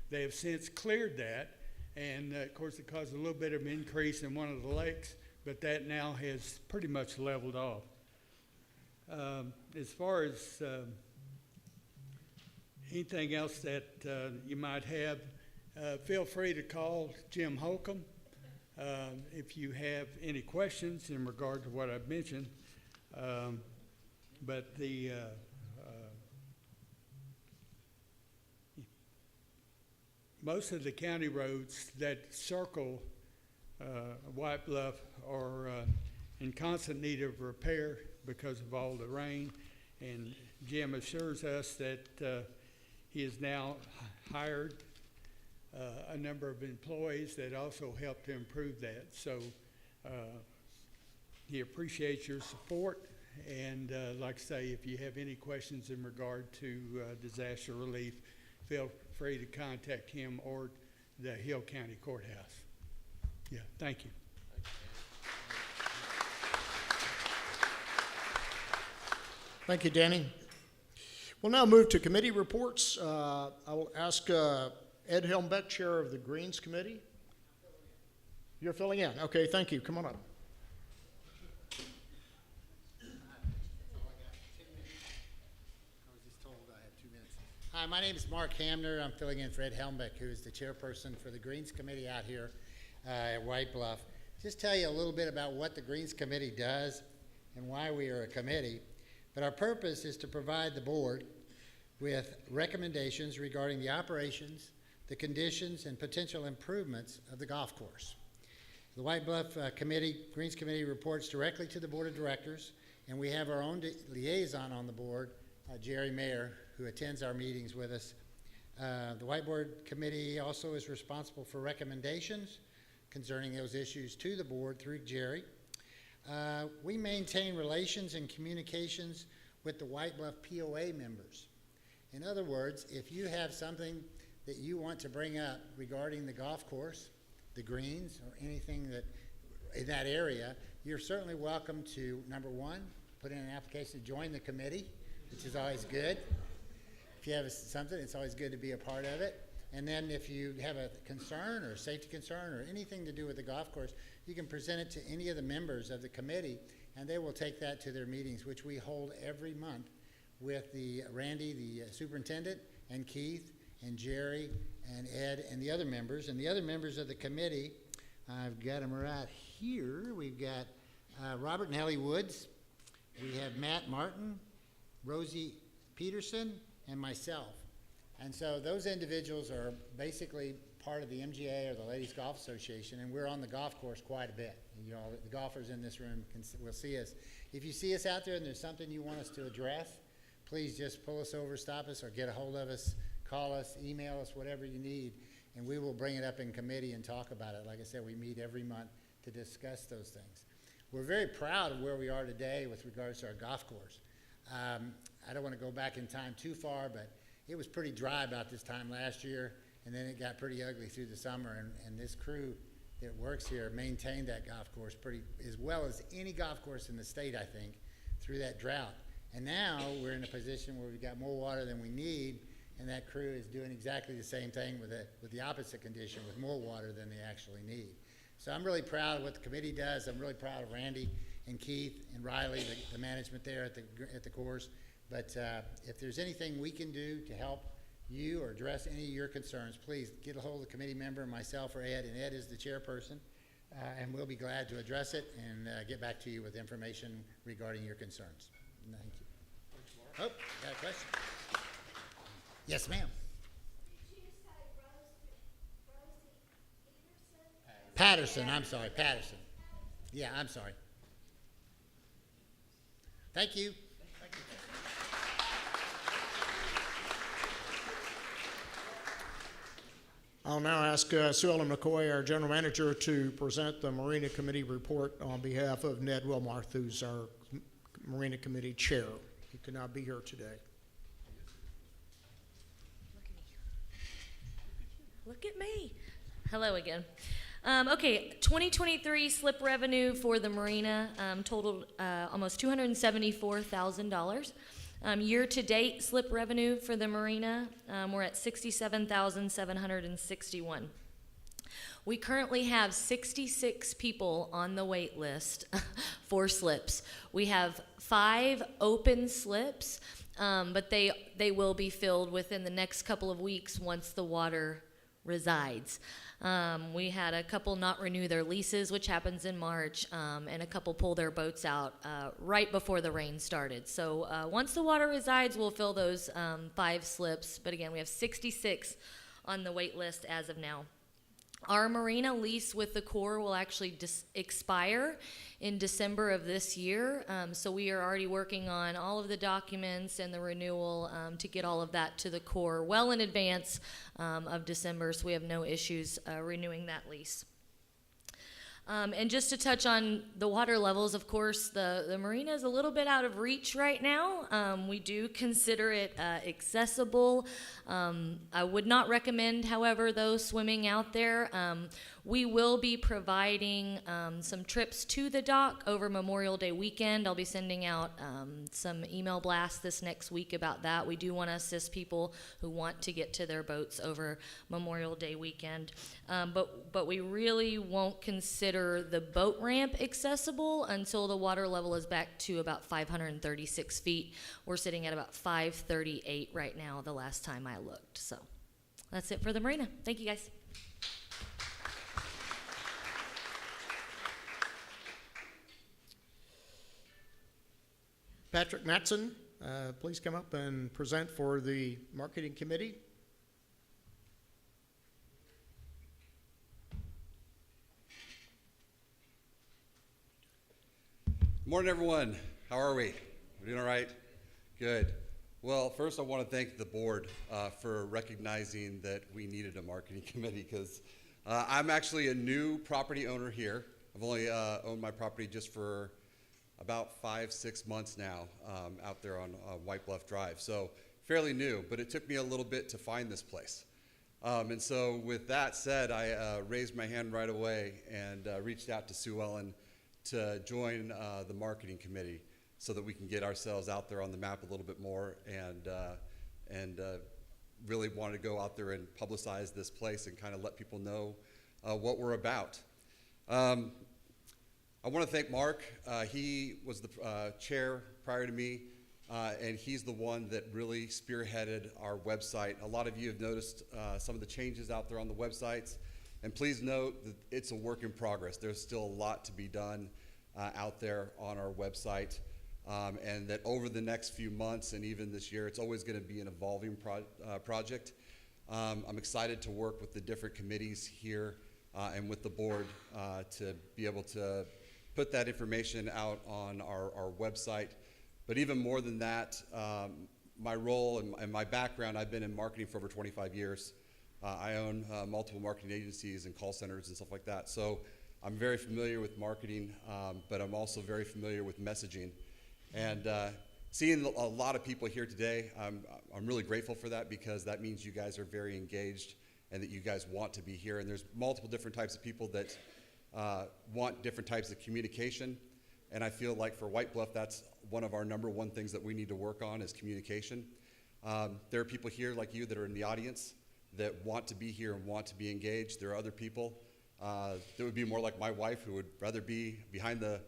Speaker 7: They have since cleared that, and of course it caused a little bit of increase in one of the lakes, but that now has pretty much leveled off. As far as anything else that you might have, feel free to call Jim Holcomb if you have any questions in regard to what I've mentioned. But the most of the county roads that circle White Bluff are in constant need of repair because of all the rain, and Jim assures us that he has now hired a number of employees that also help to improve that. So he appreciates your support, and like I say, if you have any questions in regard to disaster relief, feel free to contact him or the Hill County Courthouse. Yeah, thank you.
Speaker 2: Thank you, Danny. We'll now move to committee reports. I will ask Ed Helmbeck, Chair of the Greens Committee. You're filling in. Okay, thank you. Come on up.
Speaker 8: Hi, my name is Mark Hamner. I'm filling in for Ed Helmbeck, who is the chairperson for the Greens Committee out here at White Bluff. Just tell you a little bit about what the Greens Committee does and why we are a committee. But our purpose is to provide the board with recommendations regarding the operations, the conditions, and potential improvements of the golf course. The White Bluff Greens Committee reports directly to the Board of Directors, and we have our own liaison on the board, Jerry Mayer, who attends our meetings with us. The White Board Committee also is responsible for recommendations concerning those issues to the board through Jerry. We maintain relations and communications with the White Bluff POA members. In other words, if you have something that you want to bring up regarding the golf course, the greens, or anything that in that area, you're certainly welcome to, number one, put in an application to join the committee, which is always good. If you have something, it's always good to be a part of it. And then if you have a concern or safety concern or anything to do with the golf course, you can present it to any of the members of the committee, and they will take that to their meetings, which we hold every month with Randy, the superintendent, and Keith, and Jerry, and Ed, and the other members. And the other members of the committee, I've got them right here. We've got Robert and Ellie Woods. We have Matt Martin, Rosie Peterson, and myself. And so those individuals are basically part of the MGA, or the Ladies Golf Association, and we're on the golf course quite a bit. You know, the golfers in this room will see us. If you see us out there and there's something you want us to address, please just pull us over, stop us, or get a hold of us, call us, email us, whatever you need, and we will bring it up in committee and talk about it. Like I said, we meet every month to discuss those things. We're very proud of where we are today with regards to our golf course. I don't want to go back in time too far, but it was pretty dry about this time last year, and then it got pretty ugly through the summer, and this crew that works here maintained that golf course pretty as well as any golf course in the state, I think, through that drought. And now we're in a position where we've got more water than we need, and that crew is doing exactly the same thing with the opposite condition, with more water than they actually need. So I'm really proud of what the committee does. I'm really proud of Randy and Keith and Riley, the management there at the course. But if there's anything we can do to help you or address any of your concerns, please get a hold of the committee member, myself or Ed, and Ed is the chairperson, and we'll be glad to address it and get back to you with information regarding your concerns. Thank you. Oh, got a question? Yes, ma'am. Patterson, I'm sorry, Patterson. Yeah, I'm sorry. Thank you.
Speaker 2: I'll now ask Sue Ellen McCoy, our General Manager, to present the Marina Committee report on behalf of Ned Wilmarth, who's our Marina Committee Chair. He could not be here today.
Speaker 9: Look at me. Hello again. Okay, 2023 slip revenue for the marina totaled almost $274,000. Year-to-date slip revenue for the marina, we're at $67,761. We currently have 66 people on the wait list for slips. We have 5 open slips, but they will be filled within the next couple of weeks once the water resides. We had a couple not renew their leases, which happens in March, and a couple pull their boats out right before the rain started. So once the water resides, we'll fill those 5 slips. But again, we have 66 on the wait list as of now. Our marina lease with the Corps will actually expire in December of this year, so we are already working on all of the documents and the renewal to get all of that to the Corps well in advance of December, so we have no issues renewing that lease. And just to touch on the water levels, of course, the marina is a little bit out of reach right now. We do consider it accessible. I would not recommend, however, though, swimming out there. We will be providing some trips to the dock over Memorial Day weekend. I'll be sending out some email blasts this next week about that. We do want to assist people who want to get to their boats over Memorial Day weekend. But we really won't consider the boat ramp accessible until the water level is back to about 536 feet. We're sitting at about 538 right now, the last time I looked. So that's it for the marina. Thank you, guys.
Speaker 2: Patrick Matson, please come up and present for the marketing committee.
Speaker 10: Morning, everyone. How are we? We're doing all right? Good. Well, first I want to thank the board for recognizing that we needed a marketing committee, because I'm actually a new property owner here. I've only owned my property just for about 5-6 months now out there on White Bluff Drive. So fairly new, but it took me a little bit to find this place. And so with that said, I raised my hand right away and reached out to Sue Ellen to join the marketing committee so that we can get ourselves out there on the map a little bit more, and really wanted to go out there and publicize this place and kind of let people know what we're about. I want to thank Mark. He was the chair prior to me, and he's the one that really spearheaded our website. A lot of you have noticed some of the changes out there on the websites. And please note that it's a work in progress. There's still a lot to be done out there on our website, and that over the next few months and even this year, it's always going to be an evolving project. I'm excited to work with the different committees here and with the board to be able to put that information out on our website. But even more than that, my role and my background, I've been in marketing for over 25 years. I own multiple marketing agencies and call centers and stuff like that. So I'm very familiar with marketing, but I'm also very familiar with messaging. And seeing a lot of people here today, I'm really grateful for that, because that means you guys are very engaged and that you guys want to be here. And there's multiple different types of people that want different types of communication. And I feel like for White Bluff, that's one of our #1 things that we need to work on is communication. There are people here like you that are in the audience that want to be here and want to be engaged. There are other people that would be more like my wife, who would rather be behind the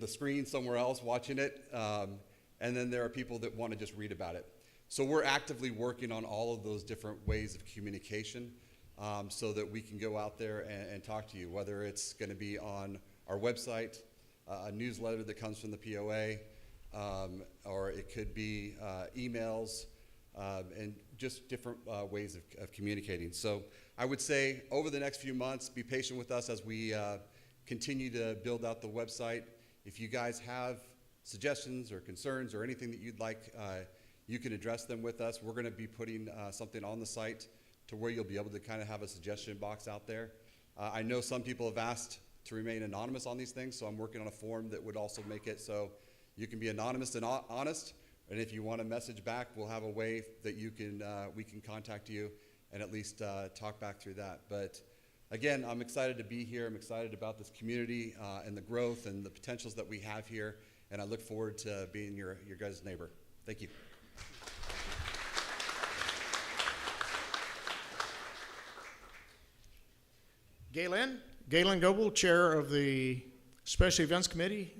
Speaker 10: screen somewhere else watching it. And then there are people that want to just read about it. So we're actively working on all of those different ways of communication so that we can go out there and talk to you, whether it's going to be on our website, a newsletter that comes from the POA, or it could be emails, and just different ways of communicating. So I would say over the next few months, be patient with us as we continue to build out the website. If you guys have suggestions or concerns or anything that you'd like, you can address them with us. We're going to be putting something on the site to where you'll be able to kind of have a suggestion box out there. I know some people have asked to remain anonymous on these things, so I'm working on a form that would also make it so you can be anonymous and honest. And if you want to message back, we'll have a way that you can we can contact you and at least talk back through that. But again, I'm excited to be here. I'm excited about this community and the growth and the potentials that we have here. And I look forward to being your guys' neighbor. Thank you.
Speaker 2: Galen Goebel, Chair of the Special Events Committee,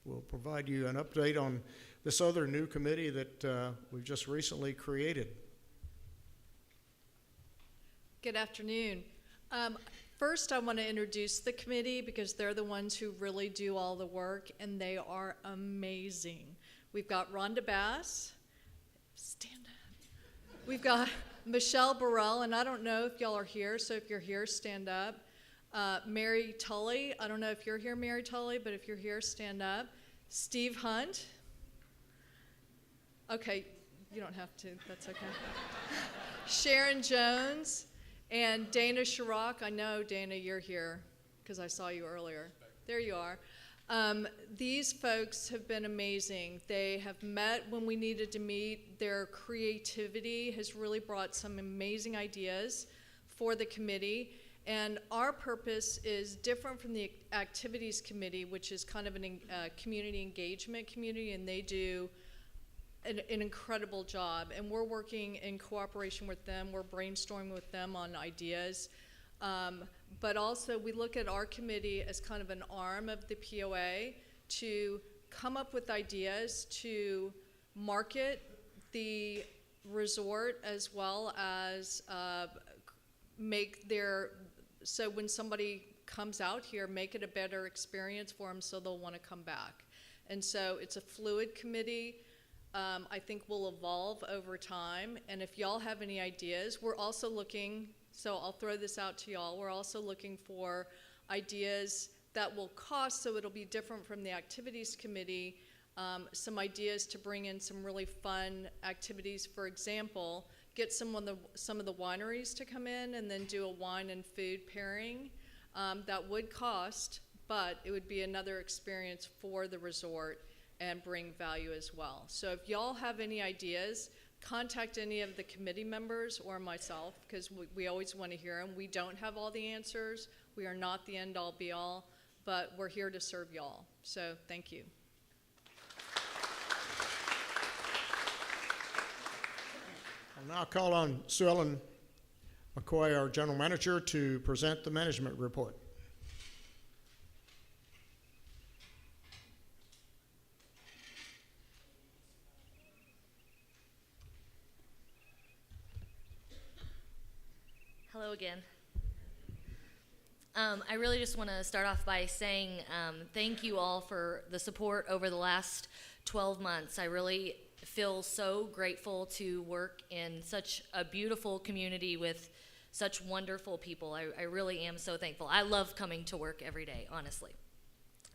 Speaker 2: will provide you an update on this other new committee that we've just recently created.
Speaker 11: Good afternoon. First, I want to introduce the committee because they're the ones who really do all the work, and they are amazing. We've got Rhonda Bass. Stand up. We've got Michelle Burrell, and I don't know if y'all are here, so if you're here, stand up. Mary Tully. I don't know if you're here, Mary Tully, but if you're here, stand up. Steve Hunt. Okay, you don't have to. That's okay. Sharon Jones and Dana Chirac. I know, Dana, you're here. because I saw you earlier. There you are. These folks have been amazing. They have met when we needed to meet. Their creativity has really brought some amazing ideas for the committee. And our purpose is different from the activities committee, which is kind of a community engagement community, and they do an incredible job. And we're working in cooperation with them. We're brainstorming with them on ideas. But also we look at our committee as kind of an arm of the POA to come up with ideas to market the resort, as well as make so when somebody comes out here, make it a better experience for them so they'll want to come back. And so it's a fluid committee. I think will evolve over time. And if y'all have any ideas, we're also looking, so I'll throw this out to y'all, we're also looking for ideas that will cost, so it'll be different from the activities committee, some ideas to bring in some really fun activities. For example, get some of the wineries to come in and then do a wine and food pairing. That would cost, but it would be another experience for the resort and bring value as well. So if y'all have any ideas, contact any of the committee members or myself, because we always want to hear them. We don't have all the answers. We are not the end-all be-all, but we're here to serve y'all. So thank you.
Speaker 2: I'll now call on Sue Ellen McCoy, our general manager, to present the management report.
Speaker 9: Hello again. I really just want to start off by saying thank you all for the support over the last 12 months. I really feel so grateful to work in such a beautiful community with such wonderful people. I really am so thankful. I love coming to work every day, honestly.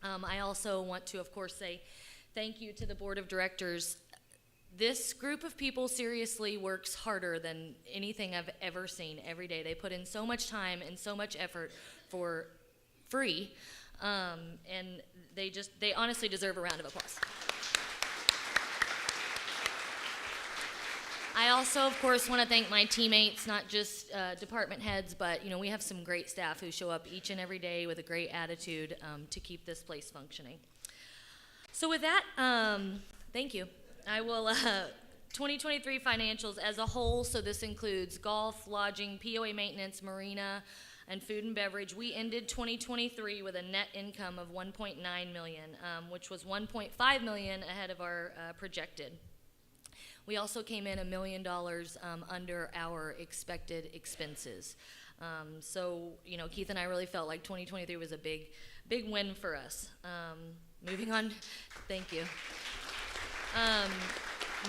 Speaker 9: I also want to, of course, say thank you to the board of directors. This group of people seriously works harder than anything I've ever seen every day. They put in so much time and so much effort for free, and they honestly deserve a round of applause. I also, of course, want to thank my teammates, not just department heads, but we have some great staff who show up each and every day with a great attitude to keep this place functioning. So with that, thank you. I will, 2023 financials as a whole, so this includes golf, lodging, POA maintenance, marina, and food and beverage. We ended 2023 with a net income of $1.9 million, which was $1.5 million ahead of our projected. We also came in $1 million under our expected expenses. So, Keith and I really felt like 2023 was a big win for us. Moving on, thank you.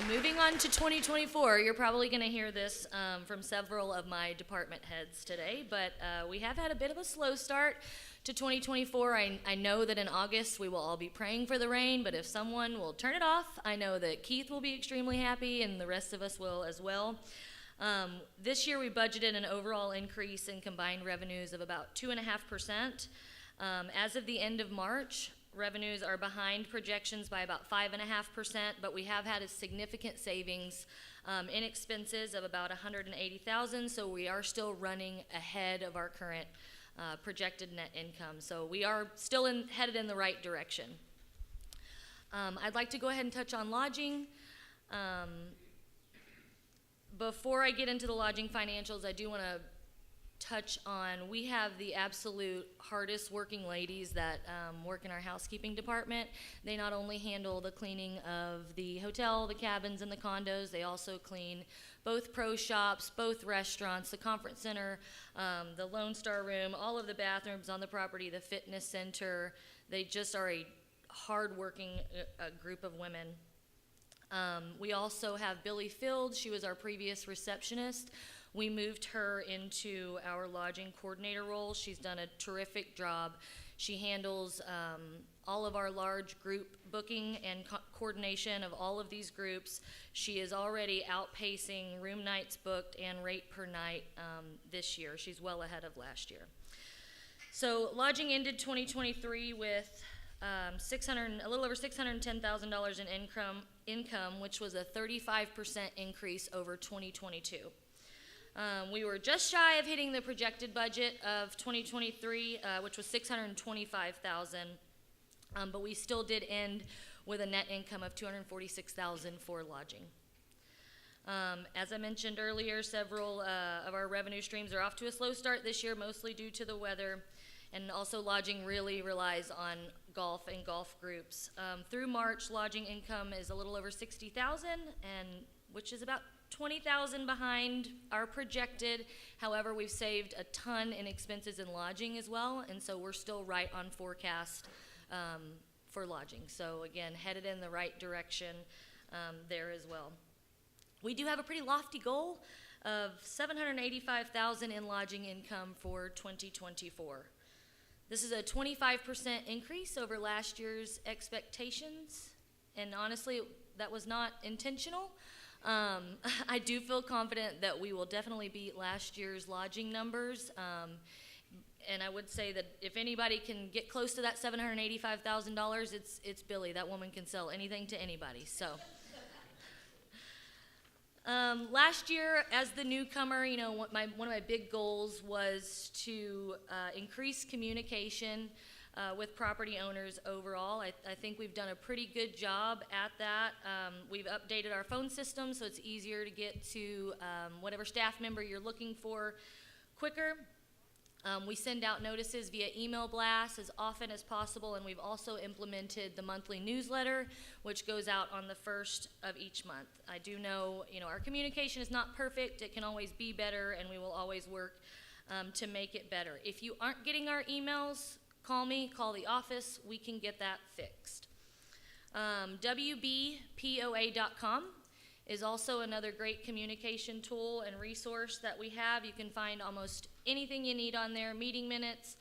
Speaker 9: Moving on to 2024, you're probably going to hear this from several of my department heads today, but we have had a bit of a slow start to 2024. I know that in August we will all be praying for the rain, but if someone will turn it off, I know that Keith will be extremely happy and the rest of us will as well. This year we budgeted an overall increase in combined revenues of about 2.5%. As of the end of March, revenues are behind projections by about 5.5%, but we have had a significant savings in expenses of about $180,000, so we are still running ahead of our current projected net income. So we are still headed in the right direction. I'd like to go ahead and touch on lodging. Before I get into the lodging financials, I do want to touch on, we have the absolute hardest working ladies that work in our housekeeping department. They not only handle the cleaning of the hotel, the cabins, and the condos, they also clean both pro shops, both restaurants, the conference center, the Lone Star Room, all of the bathrooms on the property, the fitness center. They just are a hard-working group of women. We also have Billy Field. She was our previous receptionist. We moved her into our lodging coordinator role. She's done a terrific job. She handles all of our large group booking and coordination of all of these groups. She is already outpacing room nights booked and rate per night this year. She's well ahead of last year. So lodging ended 2023 with a little over $610,000 in income, which was a 35% increase over 2022. We were just shy of hitting the projected budget of 2023, which was $625,000, but we still did end with a net income of $246,000 for lodging. As I mentioned earlier, several of our revenue streams are off to a slow start this year, mostly due to the weather, and also lodging really relies on golf and golf groups. Through March, lodging income is a little over $60,000, and which is about $20,000 behind our projected. However, we've saved a ton in expenses in lodging as well, and so we're still right on forecast for lodging. So again, headed in the right direction there as well. We do have a pretty lofty goal of $785,000 in lodging income for 2024. This is a 25% increase over last year's expectations, and honestly, that was not intentional. I do feel confident that we will definitely beat last year's lodging numbers, and I would say that if anybody can get close to that $785,000, it's Billy. That woman can sell anything to anybody, so. Last year, as the newcomer, you know, one of my big goals was to increase communication with property owners overall. I think we've done a pretty good job at that. We've updated our phone system so it's easier to get to whatever staff member you're looking for quicker. We send out notices via email blasts as often as possible, and we've also implemented the monthly newsletter, which goes out on the 1st of each month. I do know, you know, our communication is not perfect. It can always be better, and we will always work to make it better. If you aren't getting our emails, call me, call the office. We can get that fixed. WBPOA.com is also another great communication tool and resource that we have. You can find almost anything you need on there: meeting minutes,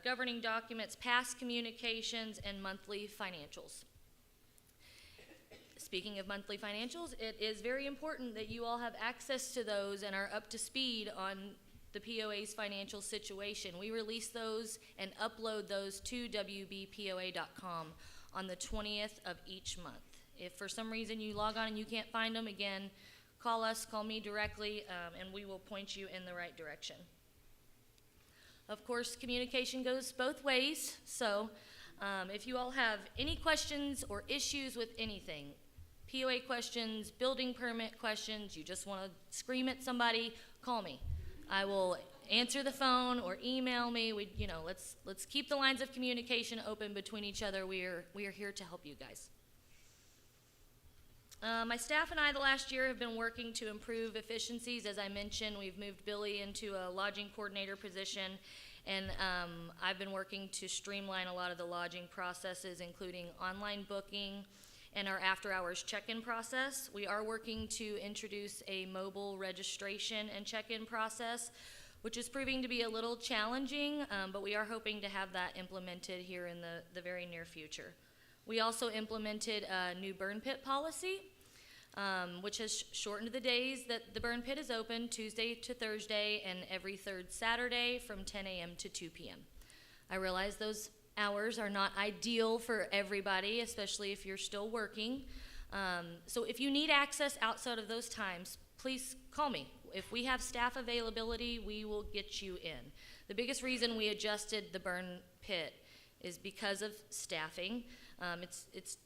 Speaker 9: governing documents, past communications, and monthly financials. Speaking of monthly financials, it is very important that you all have access to those and are up to speed on the POA's financial situation. We release those and upload those to WBPOA.com on the 20th of each month. If for some reason you log on and you can't find them, again, call us, call me directly, and we will point you in the right direction. Of course, communication goes both ways, so if you all have any questions or issues with anything, POA questions, building permit questions, you just want to scream at somebody, call me. I will answer the phone or email me. Let's keep the lines of communication open between each other. We are here to help you guys. My staff and I the last year have been working to improve efficiencies. As I mentioned, we've moved Billy into a lodging coordinator position, and I've been working to streamline a lot of the lodging processes, including online booking and our after-hours check-in process. We are working to introduce a mobile registration and check-in process, which is proving to be a little challenging, but we are hoping to have that implemented here in the very near future. We also implemented a new burn pit policy, which has shortened the days that the burn pit is open, Tuesday to Thursday, and every third Saturday from 10 a.m. to 2 p.m. I realize those hours are not ideal for everybody, especially if you're still working. So if you need access outside of those times, please call me. If we have staff availability, we will get you in. The biggest reason we adjusted the burn pit is because of staffing. It's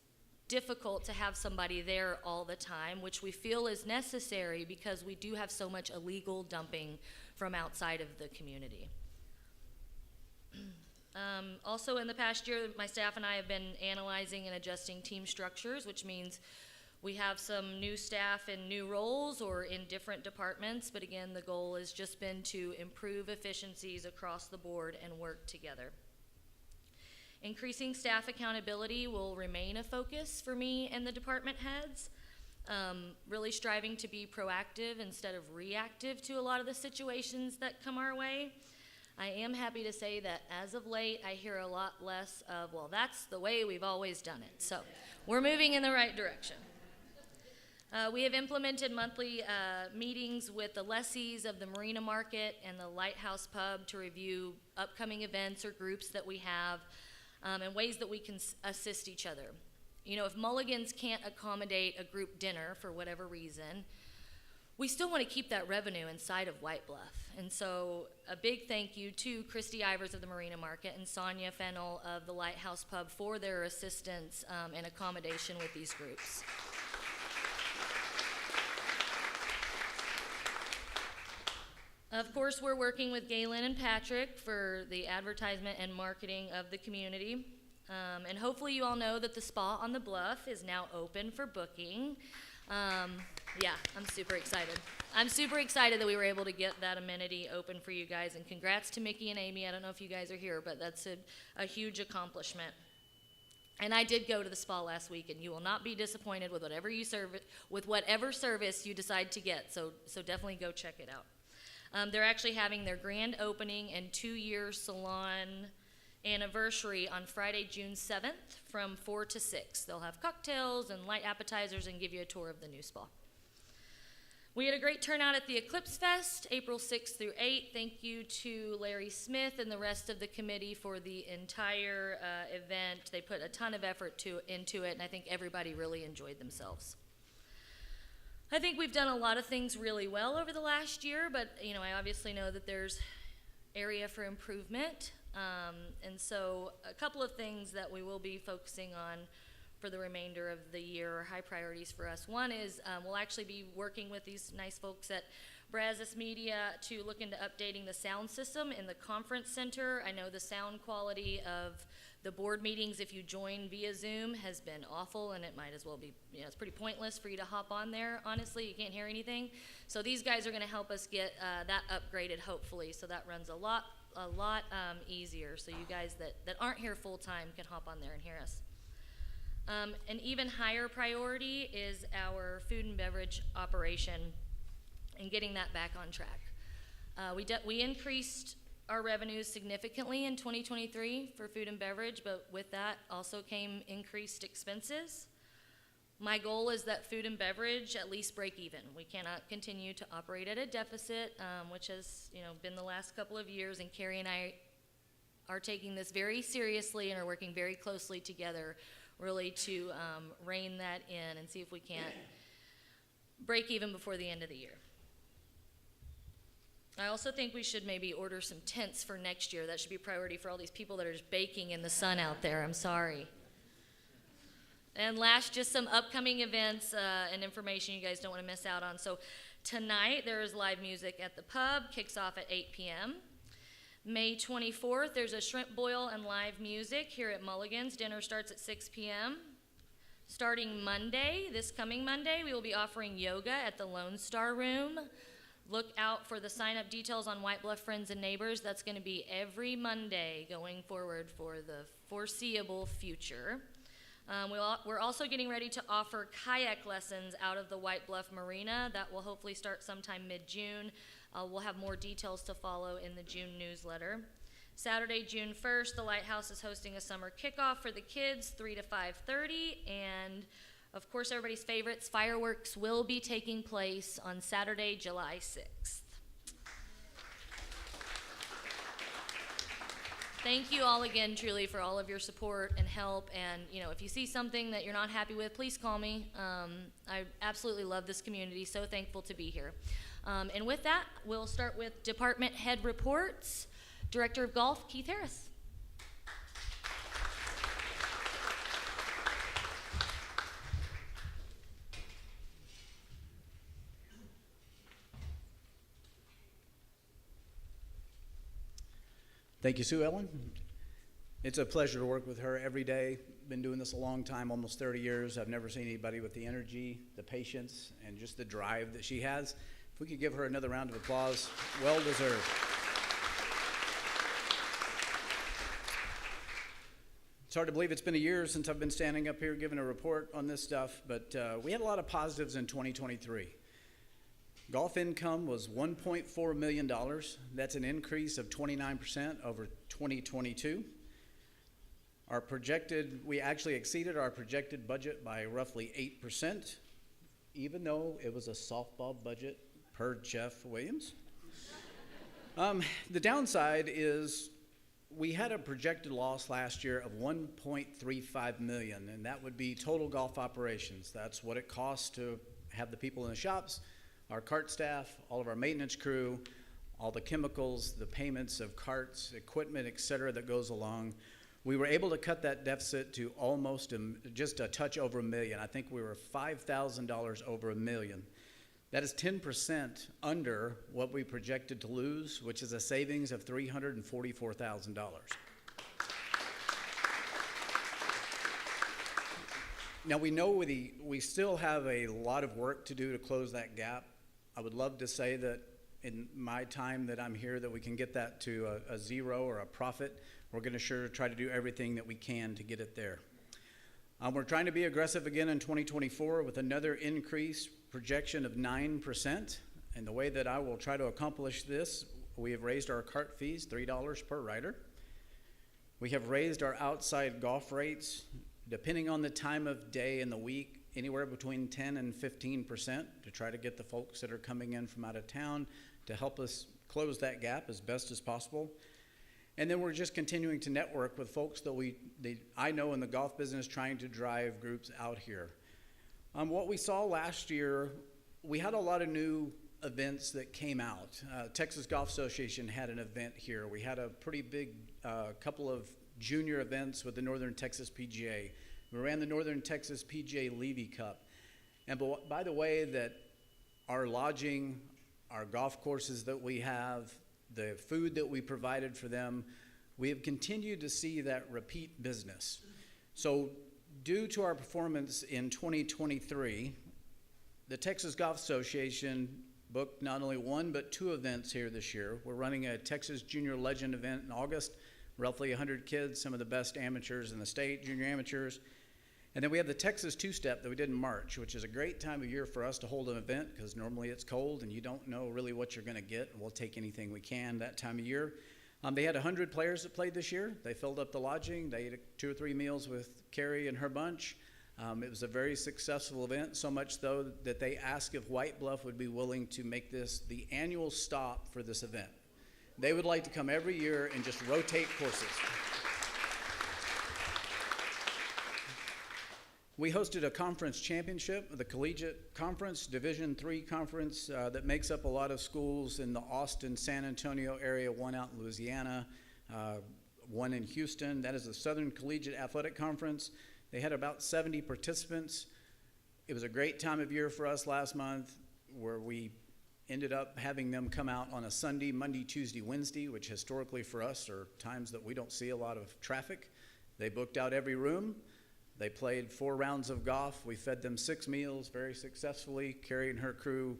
Speaker 9: difficult to have somebody there all the time, which we feel is necessary because we do have so much illegal dumping from outside of the community. Also in the past year, my staff and I have been analyzing and adjusting team structures, which means we have some new staff in new roles or in different departments, but again, the goal has just been to improve efficiencies across the board and work together. Increasing staff accountability will remain a focus for me and the department heads, really striving to be proactive instead of reactive to a lot of the situations that come our way. I am happy to say that as of late, I hear a lot less of, well, that's the way we've always done it. So we're moving in the right direction. We have implemented monthly meetings with the lessees of the Marina Market and the Lighthouse Pub to review upcoming events or groups that we have and ways that we can assist each other. You know, if Mulligan's can't accommodate a group dinner for whatever reason, we still want to keep that revenue inside of White Bluff. And so a big thank you to Christy Ivers of the Marina Market and Sonia Fennell of the Lighthouse Pub for their assistance and accommodation with these groups. Of course, we're working with Galen and Patrick for the advertisement and marketing of the community. And hopefully you all know that the spa on the Bluff is now open for booking. Yeah, I'm super excited. I'm super excited that we were able to get that amenity open for you guys, and congrats to Mickey and Amy. I don't know if you guys are here, but that's a huge accomplishment. And I did go to the spa last week, and you will not be disappointed with whatever service you decide to get, so definitely go check it out. They're actually having their grand opening and 2-year salon anniversary on Friday, June 7th from 4 to 6. They'll have cocktails and light appetizers and give you a tour of the new spa. We had a great turnout at the Eclipse Fest, April 6th through 8th. Thank you to Larry Smith and the rest of the committee for the entire event. They put a ton of effort into it, and I think everybody really enjoyed themselves. I think we've done a lot of things really well over the last year, but I obviously know that there's area for improvement. And so a couple of things that we will be focusing on for the remainder of the year are high priorities for us. One is we'll actually be working with these nice folks at Brazos Media to look into updating the sound system in the conference center. I know the sound quality of the board meetings, if you join via Zoom, has been awful, and it might as well be, it's pretty pointless for you to hop on there. Honestly, you can't hear anything. So these guys are going to help us get that upgraded, hopefully, so that runs a lot easier. So you guys that aren't here full time can hop on there and hear us. An even higher priority is our food and beverage operation and getting that back on track. We increased our revenues significantly in 2023 for food and beverage, but with that also came increased expenses. My goal is that food and beverage at least break even. We cannot continue to operate at a deficit, which has been the last couple of years, and Carrie and I are taking this very seriously and are working very closely together really to rein that in and see if we can't break even before the end of the year. I also think we should maybe order some tents for next year. That should be a priority for all these people that are just baking in the sun out there. I'm sorry. And last, just some upcoming events and information you guys don't want to miss out on. So tonight there is live music at the pub, kicks off at 8 p.m. May 24th, there's a shrimp boil and live music here at Mulligan's. Dinner starts at 6 p.m. Starting Monday, this coming Monday, we will be offering yoga at the Lone Star Room. Look out for the sign-up details on White Bluff Friends and Neighbors. That's going to be every Monday going forward for the foreseeable future. We're also getting ready to offer kayak lessons out of the White Bluff Marina. That will hopefully start sometime mid-June. We'll have more details to follow in the June newsletter. Saturday, June 1st, the Lighthouse is hosting a summer kickoff for the kids, 3 to 5:30, and of course, everybody's favorites, fireworks will be taking place on Saturday, July 6th. Thank you all again, truly, for all of your support and help. And, if you see something that you're not happy with, please call me. I absolutely love this community, so thankful to be here. And with that, we'll start with department head reports. Director of Golf, Keith Harris.
Speaker 12: Thank you, Sue Ellen. It's a pleasure to work with her every day. Been doing this a long time, almost 30 years. I've never seen anybody with the energy, the patience, and just the drive that she has. If we could give her another round of applause, well deserved. It's hard to believe it's been a year since I've been standing up here giving a report on this stuff, but we had a lot of positives in 2023. Golf income was $1.4 million. That's an increase of 29% over 2022. We actually exceeded our projected budget by roughly 8%. even though it was a softball budget per Jeff Williams. The downside is we had a projected loss last year of $1.35 million, and that would be total golf operations. That's what it costs to have the people in the shops, our cart staff, all of our maintenance crew, all the chemicals, the payments of carts, equipment, et cetera, that goes along. We were able to cut that deficit to almost just a touch over $1 million. I think we were $5,000 over $1 million. That is 10% under what we projected to lose, which is a savings of $344,000. Now, we know we still have a lot of work to do to close that gap. I would love to say that in my time that I'm here that we can get that to a zero or a profit. We're going to sure try to do everything that we can to get it there. We're trying to be aggressive again in 2024 with another increase projection of 9%. And the way that I will try to accomplish this, we have raised our cart fees, $3 per rider. We have raised our outside golf rates, depending on the time of day and the week, anywhere between 10 and 15% to try to get the folks that are coming in from out of town to help us close that gap as best as possible. And then we're just continuing to network with folks that I know in the golf business, trying to drive groups out here. What we saw last year, we had a lot of new events that came out. Texas Golf Association had an event here. We had a pretty big couple of junior events with the Northern Texas PGA. We ran the Northern Texas PGA Levy Cup. And by the way, that our lodging, our golf courses that we have, the food that we provided for them, we have continued to see that repeat business. So due to our performance in 2023, the Texas Golf Association booked not only one but two events here this year. We're running a Texas Junior Legend event in August, roughly 100 kids, some of the best amateurs in the state, junior amateurs. And then we have the Texas Two-Step that we did in March, which is a great time of year for us to hold an event because normally it's cold and you don't know really what you're going to get, and we'll take anything we can that time of year. They had 100 players that played this year. They filled up the lodging. They ate 2 or 3 meals with Carrie and her bunch. It was a very successful event, so much though that they asked if White Bluff would be willing to make this the annual stop for this event. They would like to come every year and just rotate courses. We hosted a conference championship, the Collegiate Conference, Division III conference that makes up a lot of schools in the Austin, San Antonio area, one out in Louisiana, one in Houston. That is the Southern Collegiate Athletic Conference. They had about 70 participants. It was a great time of year for us last month where we ended up having them come out on a Sunday, Monday, Tuesday, Wednesday, which historically for us are times that we don't see a lot of traffic. They booked out every room. They played 4 rounds of golf. We fed them 6 meals very successfully. Carrie and her crew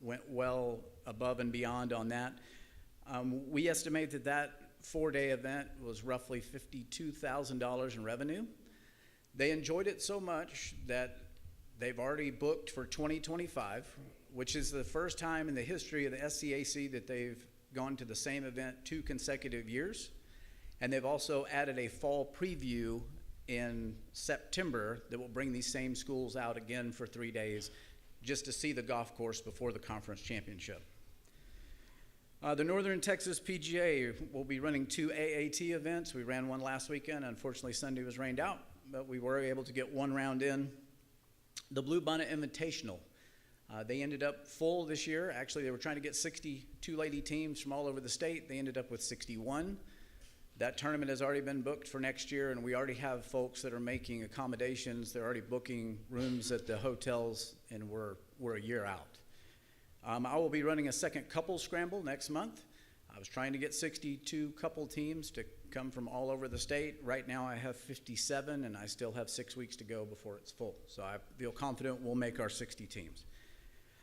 Speaker 12: went well above and beyond on that. We estimate that that 4-day event was roughly $52,000 in revenue. They enjoyed it so much that they've already booked for 2025, which is the first time in the history of the SCAC that they've gone to the same event 2 consecutive years. And they've also added a fall preview in September that will bring these same schools out again for 3 days just to see the golf course before the conference championship. The Northern Texas PGA will be running 2 AAT events. We ran one last weekend. Unfortunately, Sunday was rained out, but we were able to get 1 round in. The Blue Bonnet Invitational. They ended up full this year. Actually, they were trying to get 62 lady teams from all over the state. They ended up with 61. That tournament has already been booked for next year, and we already have folks that are making accommodations. They're already booking rooms at the hotels, and we're a year out. I will be running a second couple scramble next month. I was trying to get 62 couple teams to come from all over the state. Right now I have 57, and I still have 6 weeks to go before it's full. So I feel confident we'll make our 60 teams.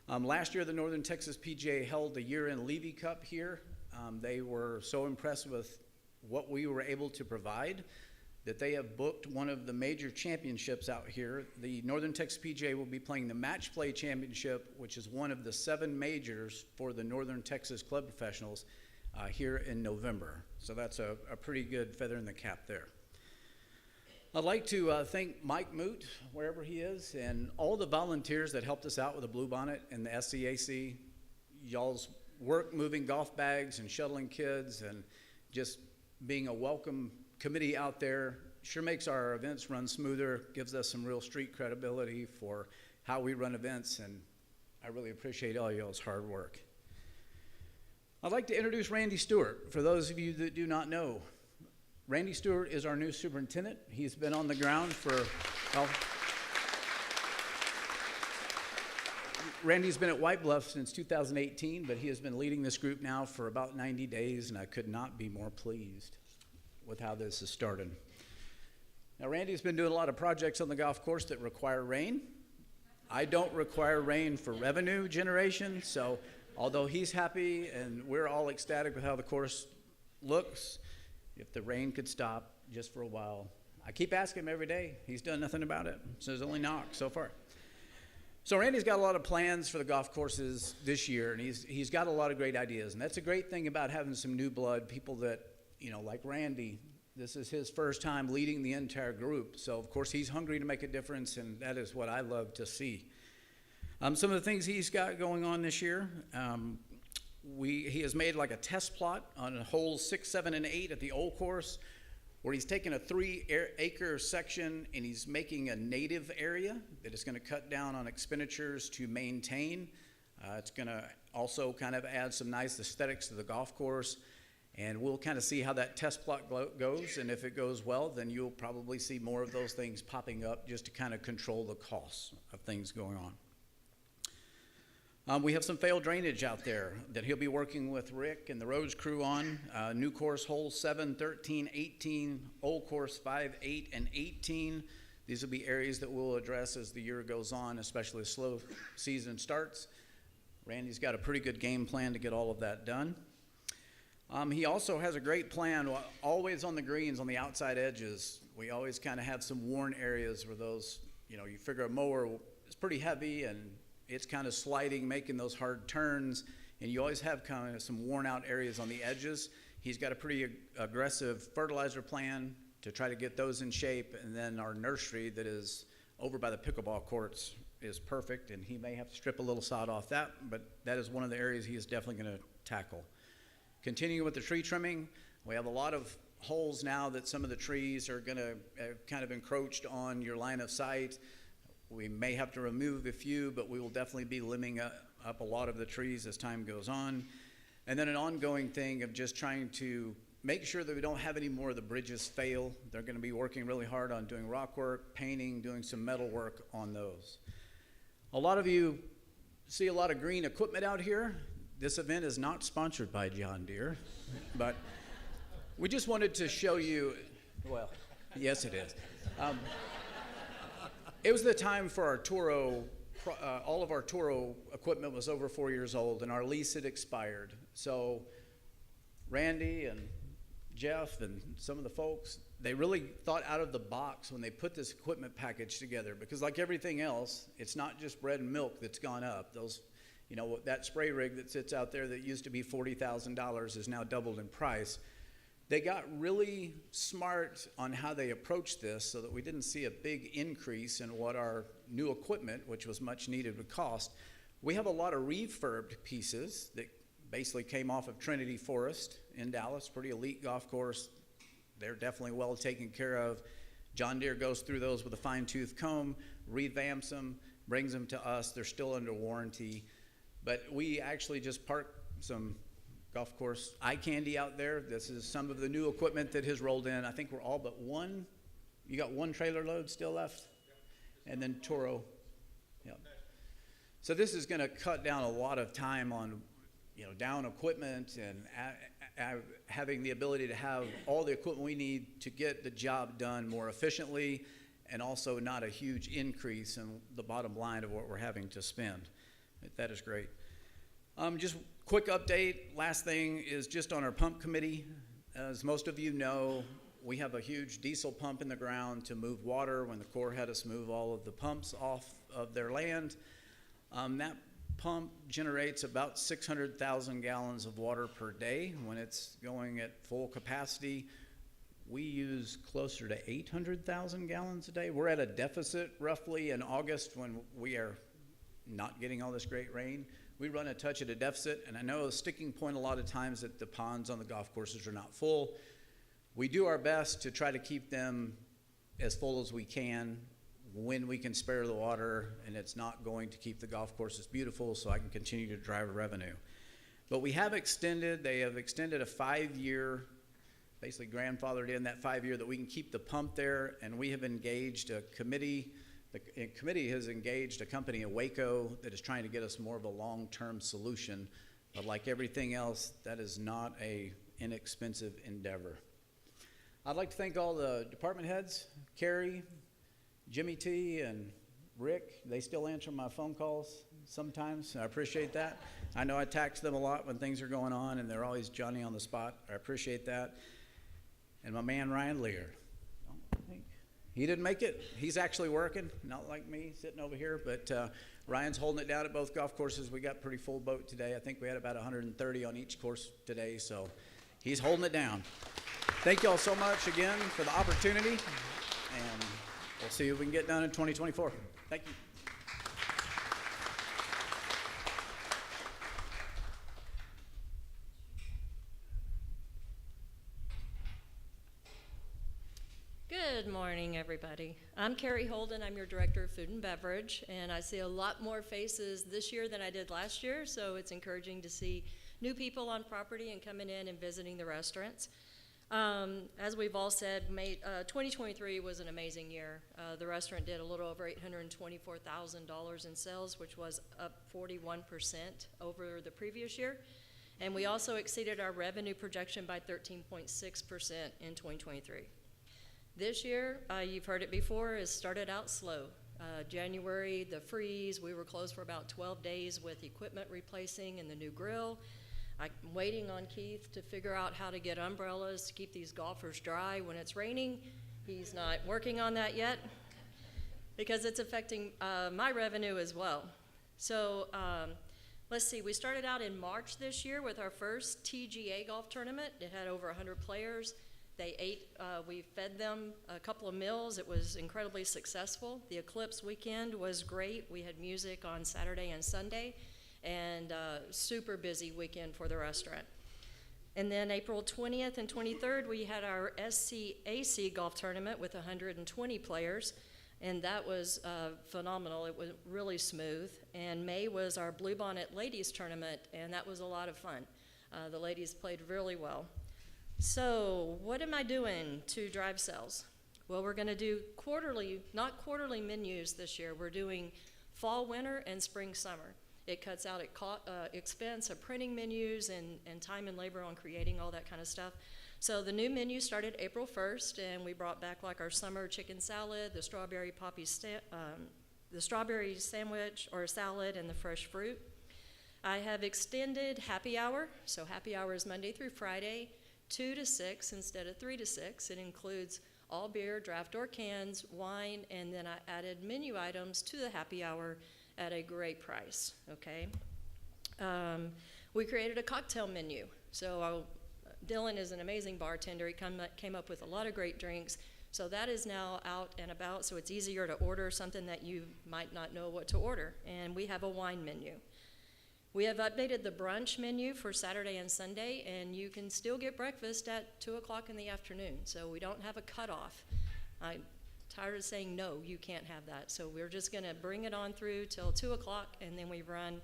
Speaker 12: Last year, the Northern Texas PGA held the year-end Levy Cup here. They were so impressed with what we were able to provide that they have booked one of the major championships out here. The Northern Texas PGA will be playing the Match Play Championship, which is one of the 7 majors for the Northern Texas club professionals here in November. So that's a pretty good feather in the cap there. I'd like to thank Mike Moot, wherever he is, and all the volunteers that helped us out with the Bluebonnet and the SCAC. Y'all's work moving golf bags and shuttling kids and just being a welcome committee out there sure makes our events run smoother, gives us some real street credibility for how we run events, and I really appreciate all y'all's hard work. I'd like to introduce Randy Stewart. For those of you that do not know, Randy Stewart is our new superintendent. He's been on the ground for, well, Randy's been at White Bluff since 2018, but he has been leading this group now for about 90 days, and I could not be more pleased with how this has started. Now, Randy's been doing a lot of projects on the golf course that require rain. I don't require rain for revenue generation, so although he's happy and we're all ecstatic with how the course looks, if the rain could stop just for a while. I keep asking him every day. He's done nothing about it. So there's only knock so far. So Randy's got a lot of plans for the golf courses this year, and he's got a lot of great ideas. And that's a great thing about having some new blood, people that, you know, like Randy. This is his first time leading the entire group. So, of course, he's hungry to make a difference, and that is what I love to see. Some of the things he's got going on this year, he has made like a test plot on holes 6, 7, and 8 at the old course, where he's taken a 3-acre section and he's making a native area that is going to cut down on expenditures to maintain. It's going to also kind of add some nice aesthetics to the golf course, and we'll kind of see how that test plot goes, and if it goes well, then you'll probably see more of those things popping up just to kind of control the costs of things going on. We have some failed drainage out there that he'll be working with Rick and the roads crew on. New course holes 7, 13, 18, old course 5, 8, and 18. These will be areas that we'll address as the year goes on, especially as slow season starts. Randy's got a pretty good game plan to get all of that done. He also has a great plan, always on the greens, on the outside edges. We always kind of have some worn areas where those, you know, you figure a mower is pretty heavy and it's kind of sliding, making those hard turns, and you always have kind of some worn out areas on the edges. He's got a pretty aggressive fertilizer plan to try to get those in shape, and then our nursery that is over by the pickleball courts is perfect, and he may have to strip a little sod off that, but that is one of the areas he is definitely going to tackle. Continuing with the tree trimming, we have a lot of holes now that some of the trees are going to kind of encroached on your line of sight. We may have to remove a few, but we will definitely be limbing up a lot of the trees as time goes on. And then an ongoing thing of just trying to make sure that we don't have any more of the bridges fail. They're going to be working really hard on doing rock work, painting, doing some metal work on those. A lot of you see a lot of green equipment out here. This event is not sponsored by John Deere, but we just wanted to show you, well, yes it is. It was the time for our Toro, all of our Toro equipment was over 4 years old, and our lease had expired. So Randy and Jeff and some of the folks, they really thought out of the box when they put this equipment package together, because like everything else, it's not just bread and milk that's gone up. Those, you know, that spray rig that sits out there that used to be $40,000 is now doubled in price. They got really smart on how they approached this so that we didn't see a big increase in what our new equipment, which was much needed, would cost. We have a lot of refurbed pieces that basically came off of Trinity Forest in Dallas, pretty elite golf course. They're definitely well taken care of. John Deere goes through those with a fine-tooth comb, revamps them, brings them to us. They're still under warranty. But we actually just parked some golf course eye candy out there. This is some of the new equipment that has rolled in. I think we're all but one. You got one trailer load still left? And then Toro. Yep. So this is going to cut down a lot of time on, you know, down equipment and having the ability to have all the equipment we need to get the job done more efficiently, and also not a huge increase in the bottom line of what we're having to spend. That is great. Just quick update. Last thing is just on our pump committee. As most of you know, we have a huge diesel pump in the ground to move water when the Corps had us move all of the pumps off of their land. That pump generates about 600,000 gallons of water per day when it's going at full capacity. we use closer to 800,000 gallons a day. We're at a deficit roughly in August when we are not getting all this great rain. We run a touch at a deficit, and I know a sticking point a lot of times that the ponds on the golf courses are not full. We do our best to try to keep them as full as we can when we can spare the water, and it's not going to keep the golf courses beautiful, so I can continue to drive revenue. But they have extended a 5-year, basically grandfathered in that 5-year that we can keep the pump there, and we have engaged a committee. The committee has engaged a company in Waco that is trying to get us more of a long-term solution. But like everything else, that is not an inexpensive endeavor. I'd like to thank all the department heads, Carrie, Jimmy T, and Rick. They still answer my phone calls sometimes. I appreciate that. I know I tax them a lot when things are going on, and they're always Johnny on the spot. I appreciate that. And my man, Ryan Lear. He didn't make it. He's actually working, not like me sitting over here, but Ryan's holding it down at both golf courses. We got pretty full boat today. I think we had about 130 on each course today, so he's holding it down. Thank you all so much again for the opportunity, and we'll see if we can get done in 2024. Thank you.
Speaker 13: Good morning, everybody. I'm Carrie Holden. I'm your Director of Food and Beverage, and I see a lot more faces this year than I did last year, so it's encouraging to see new people on property and coming in and visiting the restaurants. As we've all said, 2023 was an amazing year. The restaurant did a little over $824,000 in sales, which was up 41% over the previous year. And we also exceeded our revenue projection by 13.6% in 2023. This year, you've heard it before, it started out slow. January, the freeze, we were closed for about 12 days with equipment replacing and the new grill. I'm waiting on Keith to figure out how to get umbrellas to keep these golfers dry when it's raining. He's not working on that yet because it's affecting my revenue as well. So let's see, we started out in March this year with our first TGA golf tournament. It had over 100 players. They ate, we fed them a couple of meals. It was incredibly successful. The Eclipse weekend was great. We had music on Saturday and Sunday, and super busy weekend for the restaurant. And then April 20th and 23rd, we had our SCAC golf tournament with 120 players, and that was phenomenal. It was really smooth. And May was our Bluebonnet Ladies tournament, and that was a lot of fun. The ladies played really well. So what am I doing to drive sales? Well, we're going to do not quarterly menus this year. We're doing fall, winter, and spring, summer. It cuts out expense of printing menus and time and labor on creating all that kind of stuff. So the new menu started April 1st, and we brought back like our summer chicken salad, the strawberry sandwich or salad, and the fresh fruit. I have extended happy hour. So happy hour is Monday through Friday, 2 to 6 instead of 3 to 6. It includes all beer, draft or cans, wine, and then I added menu items to the happy hour at a great price, okay? We created a cocktail menu. So Dylan is an amazing bartender. He came up with a lot of great drinks. So that is now out and about, so it's easier to order something that you might not know what to order. And we have a wine menu. We have updated the brunch menu for Saturday and Sunday, and you can still get breakfast at 2 o'clock in the afternoon. So we don't have a cutoff. I'm tired of saying, no, you can't have that. So we're just going to bring it on through till 2 o'clock, and then we run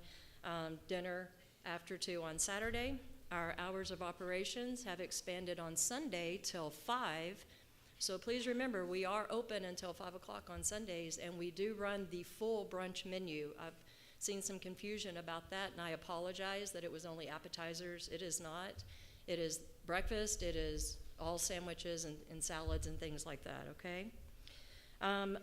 Speaker 13: dinner after 2 on Saturday. Our hours of operations have expanded on Sunday till 5. So please remember, we are open until 5 o'clock on Sundays, and we do run the full brunch menu. I've seen some confusion about that, and I apologize that it was only appetizers. It is not. It is breakfast. It is all sandwiches and salads and things like that, okay?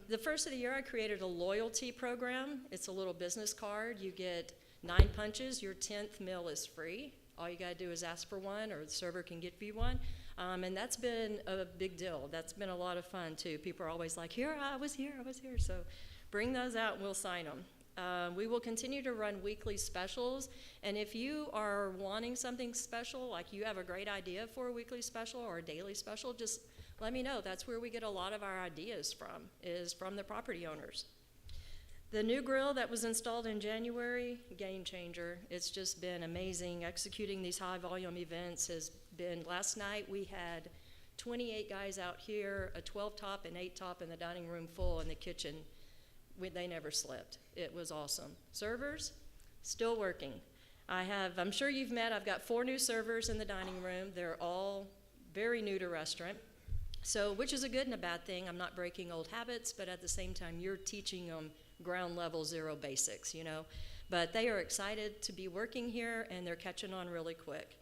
Speaker 13: The first of the year, I created a loyalty program. It's a little business card. You get 9 punches. Your 10th meal is free. All you got to do is ask for one, or the server can get you one. And that's been a big deal. That's been a lot of fun, too. People are always like, here, I was here. So bring those out, and we'll sign them. We will continue to run weekly specials, and if you are wanting something special, like you have a great idea for a weekly special or a daily special, just let me know. That's where we get a lot of our ideas from, is from the property owners. The new grill that was installed in January, game changer. It's just been amazing. Executing these high volume events has been, last night we had 28 guys out here, a 12 top and 8 top in the dining room full, in the kitchen. They never slept. It was awesome. Servers, still working. I'm sure you've met, I've got 4 new servers in the dining room. They're all very new to restaurant. So, which is a good and a bad thing. I'm not breaking old habits, but at the same time, you're teaching them ground level zero basics, you know. But they are excited to be working here, and they're catching on really quick.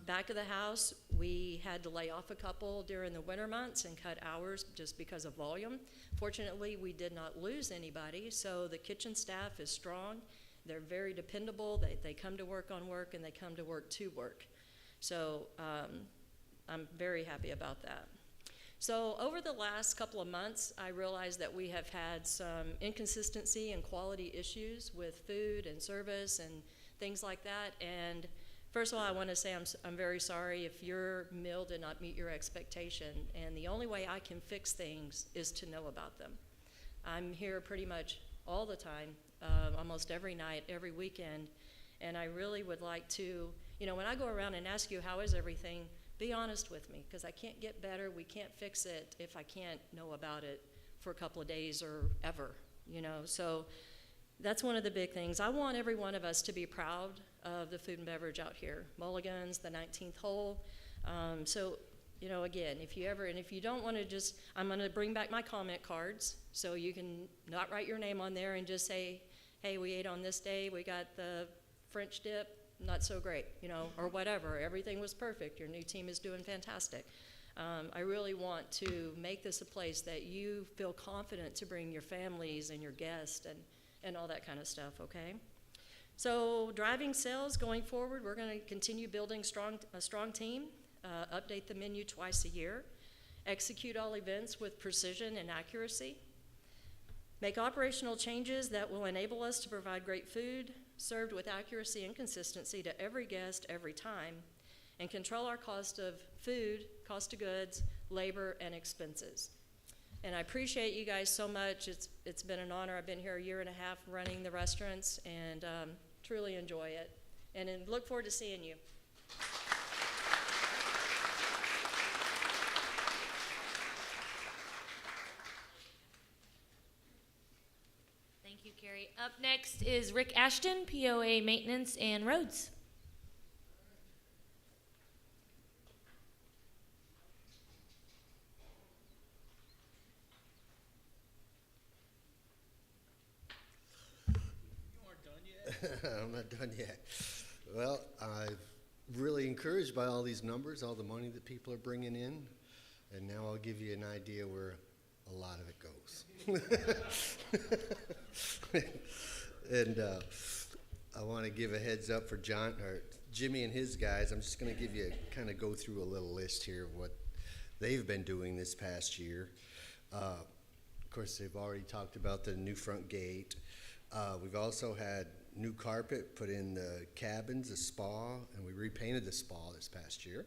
Speaker 13: Back of the house, we had to lay off a couple during the winter months and cut hours just because of volume. Fortunately, we did not lose anybody, so the kitchen staff is strong. They're very dependable. They come to work on work, and they come to work to work. So I'm very happy about that. So over the last couple of months, I realized that we have had some inconsistency and quality issues with food and service and things like that. And first of all, I want to say I'm very sorry if your meal did not meet your expectation. And the only way I can fix things is to know about them. I'm here pretty much all the time, almost every night, every weekend. And I really would like to, you know, when I go around and ask you, how is everything? Be honest with me, because I can't get better, we can't fix it if I can't know about it for a couple of days or ever, you know. So that's one of the big things. I want every one of us to be proud of the food and beverage out here. Mulligan's, the 19th hole. So, you know, again, if you don't want to just, I'm going to bring back my comment cards, so you can not write your name on there and just say, hey, we ate on this day, we got the French dip, not so great, you know, or whatever. Everything was perfect. Your new team is doing fantastic. I really want to make this a place that you feel confident to bring your families and your guests and all that kind of stuff, okay? So driving sales going forward, we're going to continue building a strong team, update the menu twice a year, execute all events with precision and accuracy, make operational changes that will enable us to provide great food, served with accuracy and consistency to every guest every time, and control our cost of food, cost of goods, labor, and expenses. And I appreciate you guys so much. It's been an honor. I've been here a year and a half running the restaurants, and truly enjoy it. And look forward to seeing you.
Speaker 9: Thank you, Carrie. Up next is Rick Ashton, POA Maintenance and Roads.
Speaker 14: I'm not done yet. Well, I'm really encouraged by all these numbers, all the money that people are bringing in, and now I'll give you an idea where a lot of it goes. And I want to give a heads up for Jimmy and his guys. I'm just going to give you kind of go through a little list here of what they've been doing this past year. Of course, they've already talked about the new front gate. We've also had new carpet put in the cabins, the spa, and we repainted the spa this past year.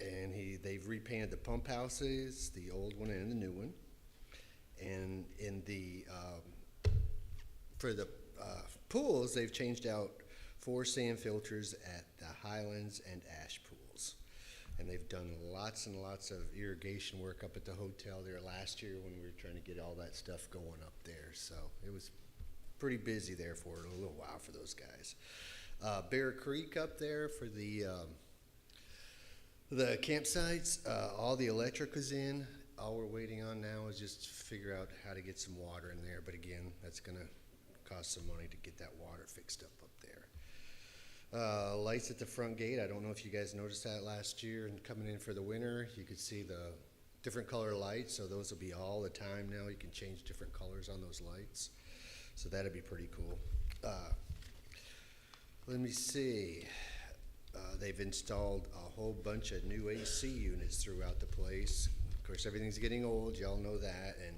Speaker 14: And they've repainted the pump houses, the old one and the new one. And in the for the pools, they've changed out 4 sand filters at the Highlands and Ash pools. And they've done lots and lots of irrigation work up at the hotel there last year when we were trying to get all that stuff going up there. So it was pretty busy there for a little while for those guys. Bear Creek up there for the campsites, all the electric is in. All we're waiting on now is just to figure out how to get some water in there. But again, that's going to cost some money to get that water fixed up there. Lights at the front gate. I don't know if you guys noticed that last year and coming in for the winter, you could see the different color lights. So those will be all the time now. You can change different colors on those lights. So that'd be pretty cool. Let me see. They've installed a whole bunch of new AC units throughout the place. Of course, everything's getting old, y'all know that, and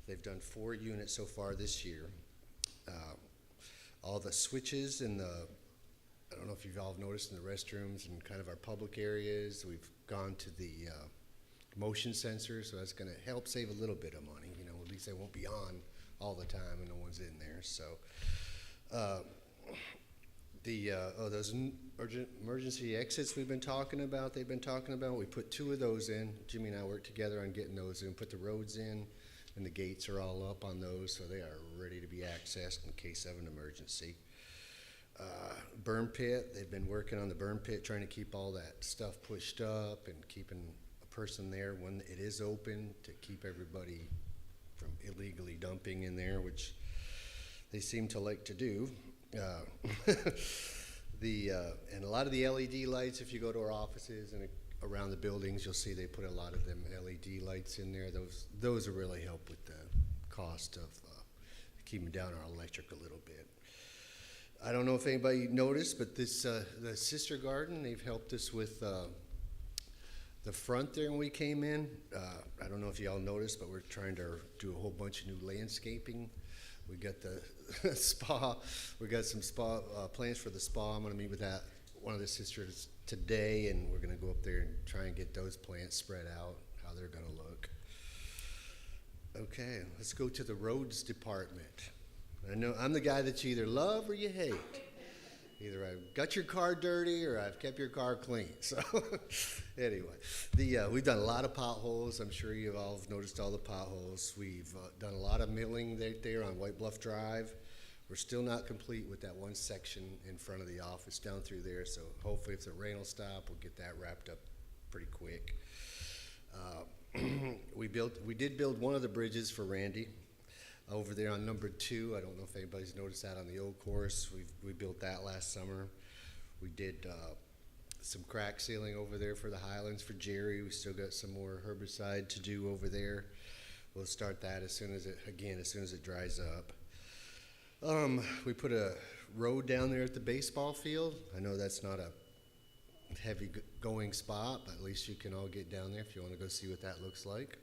Speaker 14: they've done 4 units so far this year. All the switches in the I don't know if you've all noticed in the restrooms and kind of our public areas, we've gone to the motion sensor, so that's going to help save a little bit of money. You know, at least they won't be on all the time and no one's in there. So those emergency exits we've been talking about, they've been talking about, we put 2 of those in. Jimmy and I worked together on getting those in, put the roads in, and the gates are all up on those, so they are ready to be accessed in case of an emergency. Burn pit, they've been working on the burn pit, trying to keep all that stuff pushed up and keeping a person there when it is open to keep everybody from illegally dumping in there, which they seem to like to do. And a lot of the LED lights, if you go to our offices and around the buildings, you'll see they put a lot of them LED lights in there. Those will really help with the cost of keeping down our electric a little bit. I don't know if anybody noticed, but this the Sister Garden, they've helped us with the front there when we came in. I don't know if you all noticed, but we're trying to do a whole bunch of new landscaping. We got the spa. We got some spa plans for the spa. I'm going to meet with one of the sisters today, and we're going to go up there and try and get those plants spread out, how they're going to look. Okay, let's go to the roads department. I know I'm the guy that you either love or you hate. Either I've got your car dirty or I've kept your car clean. So anyway, we've done a lot of potholes. I'm sure you've all noticed all the potholes. We've done a lot of milling there on White Bluff Drive. We're still not complete with that one section in front of the office down through there. So hopefully if the rain will stop, we'll get that wrapped up pretty quick. We did build one of the bridges for Randy. Over there on number 2, I don't know if anybody's noticed that on the old course. We built that last summer. We did some crack sealing over there for the Highlands for Jerry. We still got some more herbicide to do over there. We'll start that as soon as it dries up. We put a road down there at the baseball field. I know that's not a heavy going spot, but at least you can all get down there if you want to go see what that looks like.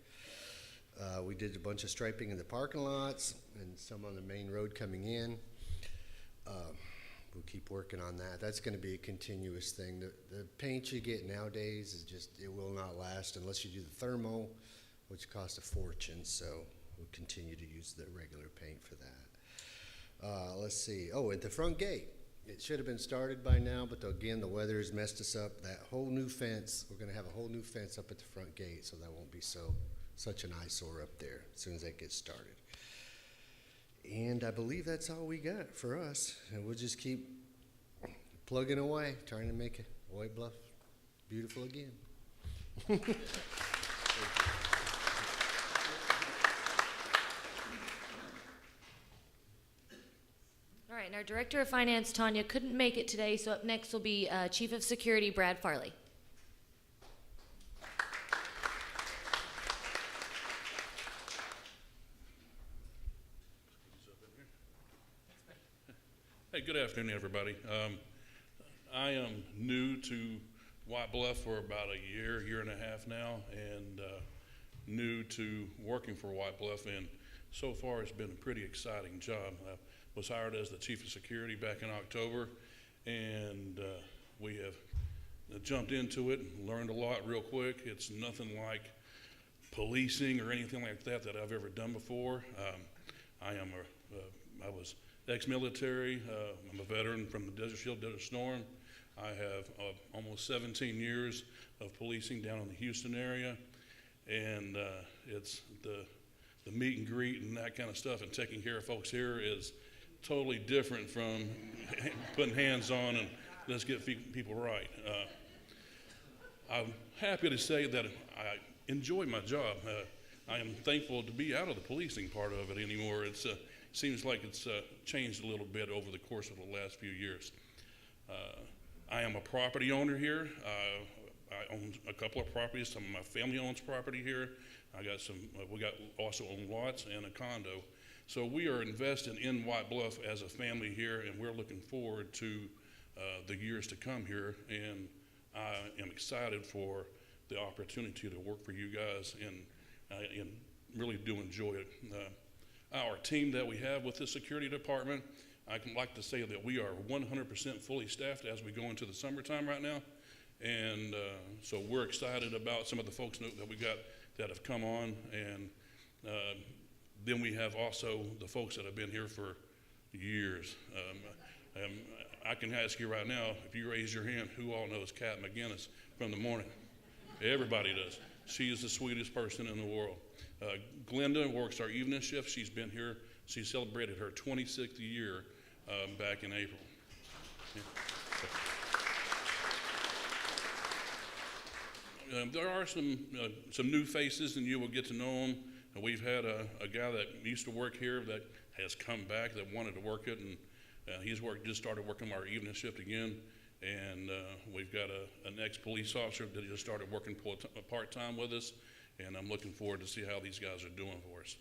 Speaker 14: We did a bunch of striping in the parking lots and some on the main road coming in. We'll keep working on that. That's going to be a continuous thing. The paint you get nowadays is it will not last unless you do the thermo, which costs a fortune. So we'll continue to use the regular paint for that. Let's see. Oh, at the front gate. It should have been started by now, but again, the weather has messed us up. That whole new fence, we're going to have a whole new fence up at the front gate, so that won't be such an eyesore up there as soon as that gets started. And I believe that's all we got for us. And we'll just keep plugging away, trying to make White Bluff beautiful again.
Speaker 9: All right, and our Director of Finance, Tanya, couldn't make it today, so up next will be Chief of Security, Brad Farley.
Speaker 15: Hey, good afternoon, everybody. I am new to White Bluff for about a year and a half now, and new to working for White Bluff, and so far it's been a pretty exciting job. I was hired as the Chief of Security back in October, and we have jumped into it and learned a lot real quick. It's nothing like policing or anything like that I've ever done before. I was ex-military. I'm a veteran from the Desert Shield, Desert Storm. I have almost 17 years of policing down in the Houston area, and it's the meet and greet and that kind of stuff and taking care of folks here is totally different from putting hands on and let's get people right. I'm happy to say that I enjoy my job. I am thankful to be out of the policing part of it anymore. It seems like it's changed a little bit over the course of the last few years. I am a property owner here. I own a couple of properties. Some of my family owns property here. We also own lots and a condo. So we are invested in White Bluff as a family here, and we're looking forward to the years to come here. And I am excited for the opportunity to work for you guys, and really do enjoy it. Our team that we have with the security department, I can like to say that we are 100% fully staffed as we go into the summertime right now. And so we're excited about some of the folks that we got that have come on. And then we have also the folks that have been here for years. I can ask you right now, if you raise your hand, who all knows Kat McGinnis from the morning? Everybody does. She is the sweetest person in the world. Glenda works our evening shift. She's been here. She celebrated her 26th year back in April. Yeah. There are some new faces, and you will get to know them. We've had a guy that used to work here that has come back that wanted to work it, and he's just started working our evening shift again. And we've got an ex-police officer that just started working part-time with us, and I'm looking forward to see how these guys are doing for us.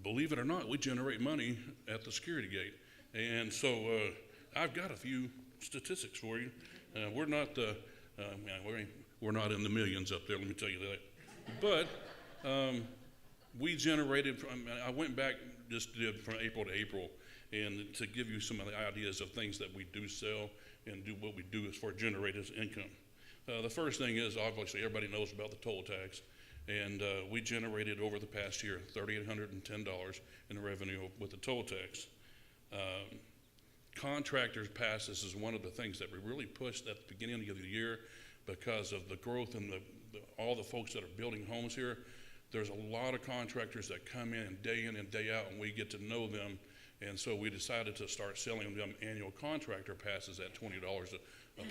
Speaker 15: Believe it or not, we generate money at the security gate. And so I've got a few statistics for you. We're not in the millions up there, let me tell you that. But we generated, I went back just did from April to April, and to give you some of the ideas of things that we do sell and do what we do as for generators income. The first thing is, obviously, everybody knows about the toll tax, and we generated over the past year $3,810 in revenue with the toll tax. Contractors passes is one of the things that we really pushed at the beginning of the year because of the growth and all the folks that are building homes here. There's a lot of contractors that come in and day out, and we get to know them. And so we decided to start selling them annual contractor passes at $20 a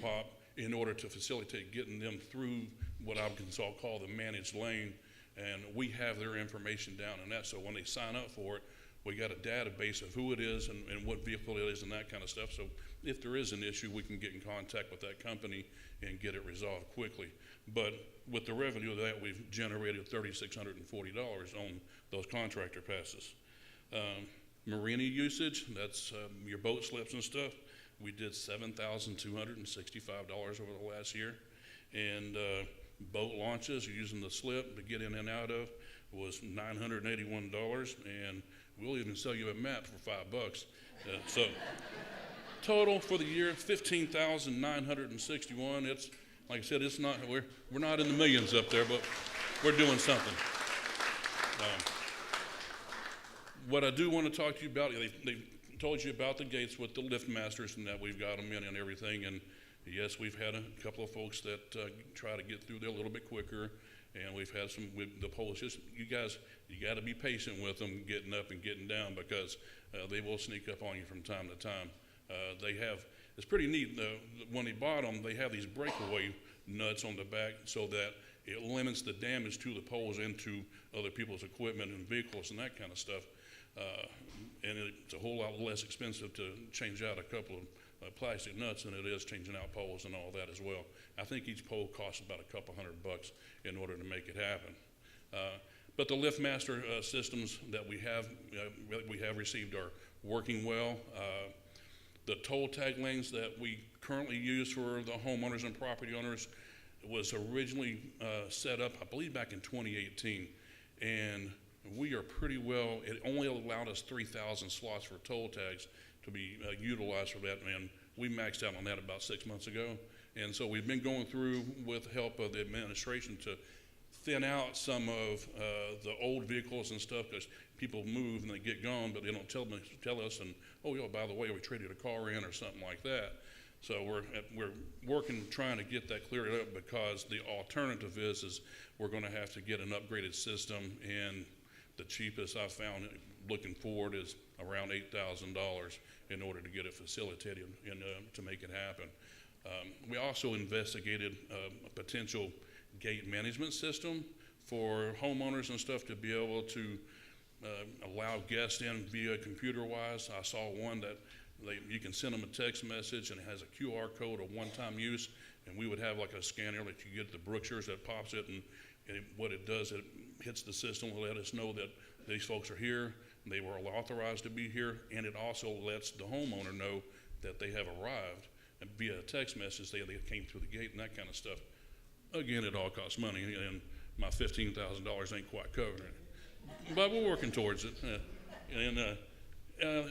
Speaker 15: pop in order to facilitate getting them through what I can call the managed lane. And we have their information down in that. So when they sign up for it, we got a database of who it is and what vehicle it is and that kind of stuff. So if there is an issue, we can get in contact with that company and get it resolved quickly. But with the revenue of that, we've generated $3,640 on those contractor passes. Marina usage, that's your boat slips and stuff. We did $7,265 over the last year. And boat launches, using the slip to get in and out of, was $981. And we'll even sell you a map for $5. So total for the year, $15,961. It's, like I said, it's not, we're not in the millions up there, but we're doing something. What I do want to talk to you about, they told you about the gates with the lift masters and that we've got them in and everything. And yes, we've had a couple of folks that try to get through there a little bit quicker. And we've had some with the poles. Just, you guys, you got to be patient with them getting up and getting down because they will sneak up on you from time to time. They have, it's pretty neat, when they bought them, they have these breakaway nuts on the back so that it limits the damage to the poles into other people's equipment and vehicles and that kind of stuff. And it's a whole lot less expensive to change out a couple of plastic nuts than it is changing out poles and all that as well. I think each pole costs about a couple $100 in order to make it happen. But the LiftMaster systems that we have received are working well. The toll tag lanes that we currently use for the homeowners and property owners was originally set up, I believe, back in 2018. And we are pretty well, it only allowed us 3,000 slots for toll tags to be utilized for that, and we maxed out on that about 6 months ago. And so we've been going through, with the help of the administration, to thin out some of the old vehicles and stuff, because people move and they get gone, but they don't tell us, and oh yeah, by the way, we traded a car in or something like that. So we're working, trying to get that cleared up, because the alternative is we're going to have to get an upgraded system, and the cheapest I've found looking forward is around $8,000 in order to get it facilitated and to make it happen. We also investigated a potential gate management system for homeowners and stuff to be able to allow guests in via computer-wise. I saw one that you can send them a text message and it has a QR code of one-time use, and we would have like a scanner that you get the brochures that pops it, and what it does, it hits the system, will let us know that these folks are here, they were authorized to be here, and it also lets the homeowner know that they have arrived, and via a text message they came through the gate and that kind of stuff. Again, it all costs money, and my $15,000 ain't quite covering it, but we're working towards it.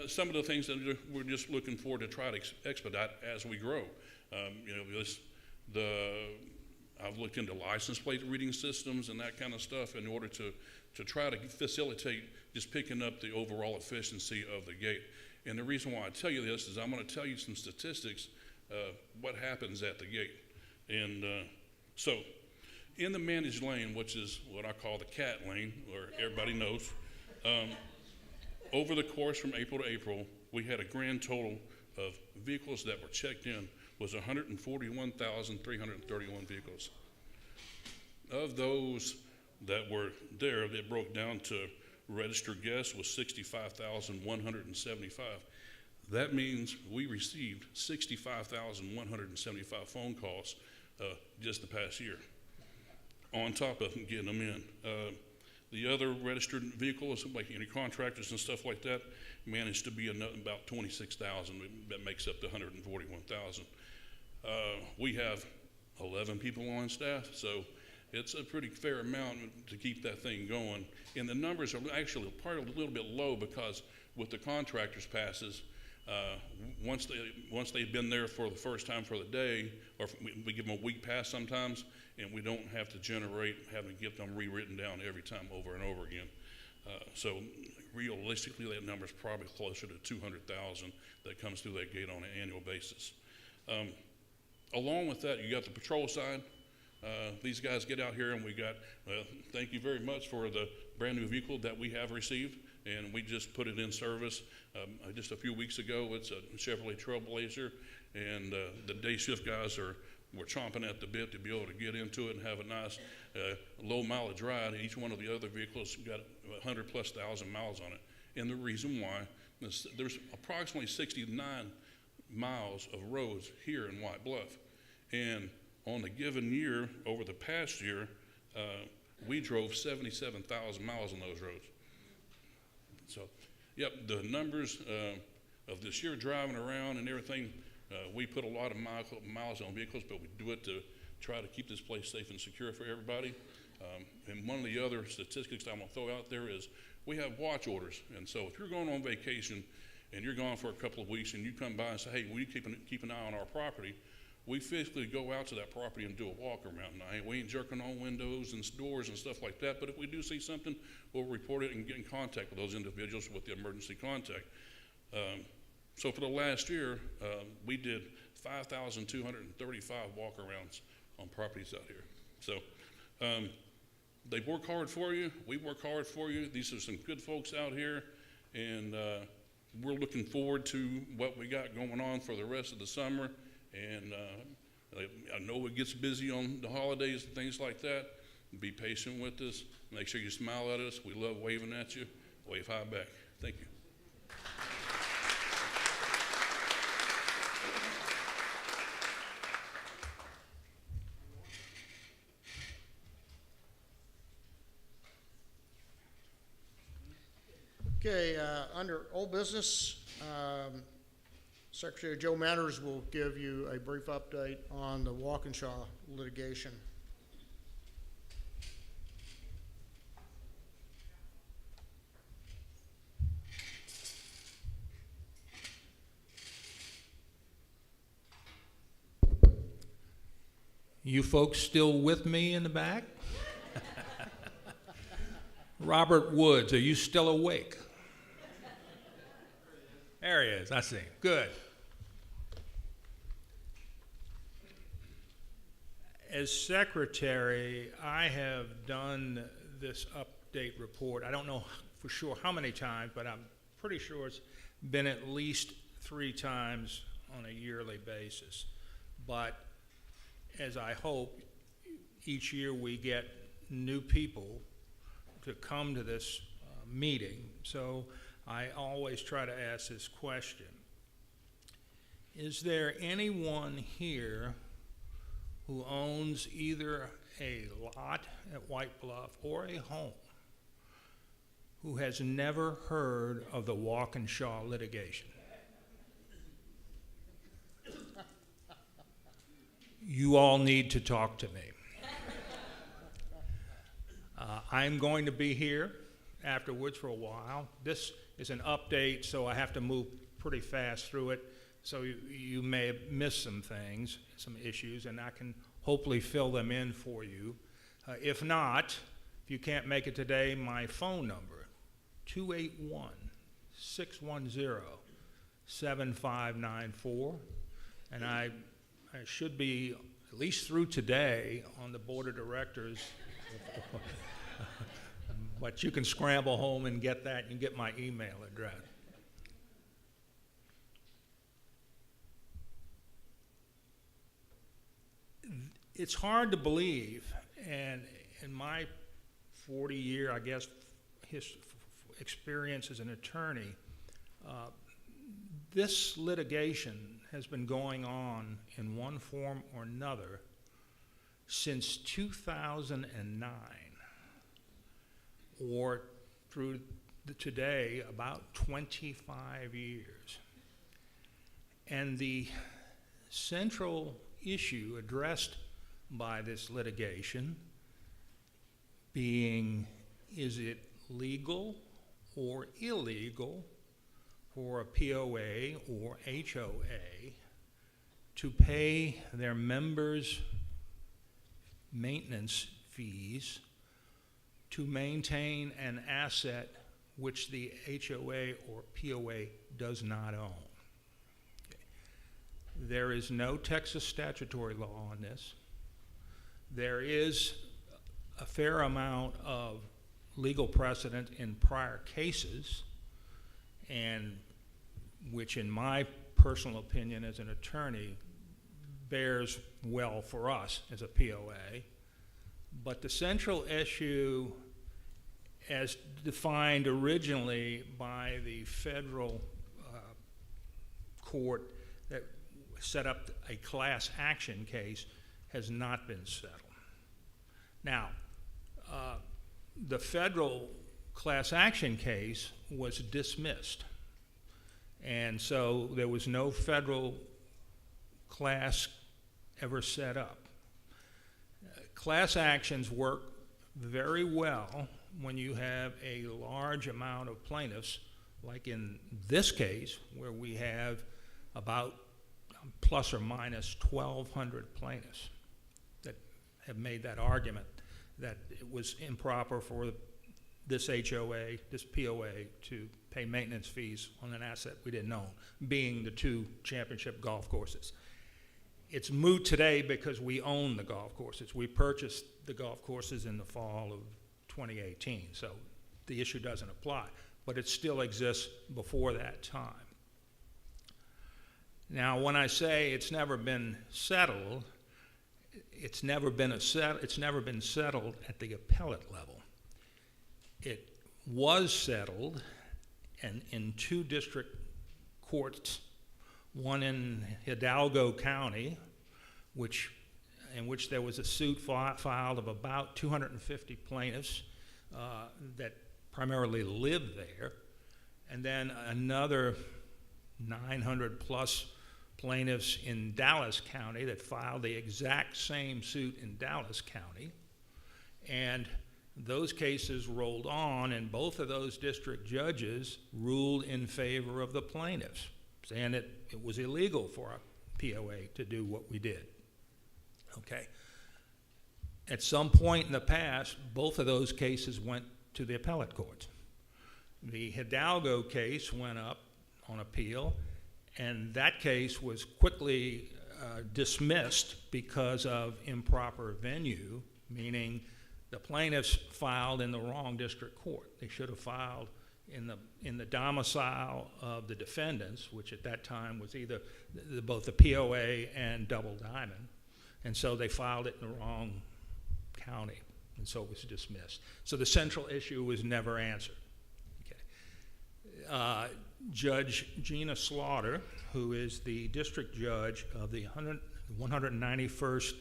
Speaker 15: some of the things that we're just looking for to try to expedite as we grow. You know, I've looked into license plate reading systems and that kind of stuff in order to try to facilitate just picking up the overall efficiency of the gate. And the reason why I tell you this is I'm going to tell you some statistics, what happens at the gate. And so in the managed lane, which is what I call the cat lane, where everybody knows, over the course from April to April, we had a grand total of vehicles that were checked in was 141,331 vehicles. Of those that were there, that broke down to registered guests was 65,175. That means we received 65,175 phone calls just the past year, on top of getting them in. The other registered vehicles, like any contractors and stuff like that, managed to be about 26,000. That makes up the 141,000. We have 11 people on staff, so it's a pretty fair amount to keep that thing going. And the numbers are actually probably a little bit low because with the contractors' passes, once they've been there for the first time for the day, or we give them a week pass sometimes, and we don't have to having to get them rewritten down every time over and over again. So realistically, that number is probably closer to 200,000 that comes through that gate on an annual basis. Along with that, you got the patrol side. These guys get out here and we got, thank you very much for the brand new vehicle that we have received, and we just put it in service just a few weeks ago. It's a Chevrolet Trailblazer, and the day shift guys were chomping at the bit to be able to get into it and have a nice low mileage ride. Each one of the other vehicles got 100,000+ miles on it. And the reason why is there's approximately 69 miles of roads here in White Bluff. And on a given year, over the past year, we drove 77,000 miles on those roads. So, yep, the numbers of this year driving around and everything, we put a lot of miles on vehicles, but we do it to try to keep this place safe and secure for everybody. And one of the other statistics I'm going to throw out there is we have watch orders. And so if you're going on vacation and you're gone for a couple of weeks and you come by and say, hey, will you keep an eye on our property? We physically go out to that property and do a walk around. Now, we ain't jerking on windows and doors and stuff like that, but if we do see something, we'll report it and get in contact with those individuals with the emergency contact. So for the last year, we did 5,235 walk-arounds on properties out here. So they work hard for you. We work hard for you. These are some good folks out here, and we're looking forward to what we got going on for the rest of the summer. And I know it gets busy on the holidays and things like that. Be patient with us. Make sure you smile at us. We love waving at you. Wave high back. Thank you.
Speaker 2: Okay, under old business, Secretary Joe Manners will give you a brief update on the Walkinshaw litigation.
Speaker 16: You folks still with me in the back? Robert Woods, are you still awake? There he is, I see him. Good. As secretary, I have done this update report. I don't know for sure how many times, but I'm pretty sure it's been at least 3 times on a yearly basis. But as I hope, each year we get new people to come to this meeting. So I always try to ask this question. Is there anyone here who owns either a lot at White Bluff or a home who has never heard of the Walkinshaw litigation? You all need to talk to me. I'm going to be here afterwards for a while. This is an update, so I have to move pretty fast through it. So you may have missed some things, some issues, and I can hopefully fill them in for you. If not, if you can't make it today, my phone number, 281-610-7594. And I should be, at least through today, on the board of directors. But you can scramble home and get that and get my email address. It's hard to believe, and in my 40-year, I guess, experience as an attorney, this litigation has been going on in one form or another since 2009, or through today, about 25 years. And the central issue addressed by this litigation being, is it legal or illegal for a POA or HOA to pay their members maintenance fees to maintain an asset which the HOA or POA does not own? Okay. There is no Texas statutory law on this. There is a fair amount of legal precedent in prior cases, and which in my personal opinion as an attorney bears well for us as a POA. But the central issue, as defined originally by the federal court that set up a class action case, has not been settled. Now, the federal class action case was dismissed, and so there was no federal class ever set up. Class actions work very well when you have a large amount of plaintiffs, like in this case, where we have about plus or minus 1,200 plaintiffs that have made that argument that it was improper for this HOA, this POA, to pay maintenance fees on an asset we didn't own, being the 2 championship golf courses. It's moot today because we own the golf courses. We purchased the golf courses in the fall of 2018, so the issue doesn't apply, but it still exists before that time. Now, when I say it's never been settled, it's never been settled at the appellate level. It was settled in 2 district courts, one in Hidalgo County, in which there was a suit filed of about 250 plaintiffs that primarily lived there, and then another 900 plus plaintiffs in Dallas County that filed the exact same suit in Dallas County. And those cases rolled on, and both of those district judges ruled in favor of the plaintiffs, saying that it was illegal for a POA to do what we did. Okay. At some point in the past, both of those cases went to the appellate courts. The Hidalgo case went up on appeal, and that case was quickly dismissed because of improper venue, meaning the plaintiffs filed in the wrong district court. They should have filed in the domicile of the defendants, which at that time was either both the POA and Double Diamond, and so they filed it in the wrong county, and so it was dismissed. So the central issue was never answered. Okay. Judge Gina Slaughter, who is the district judge of the 191st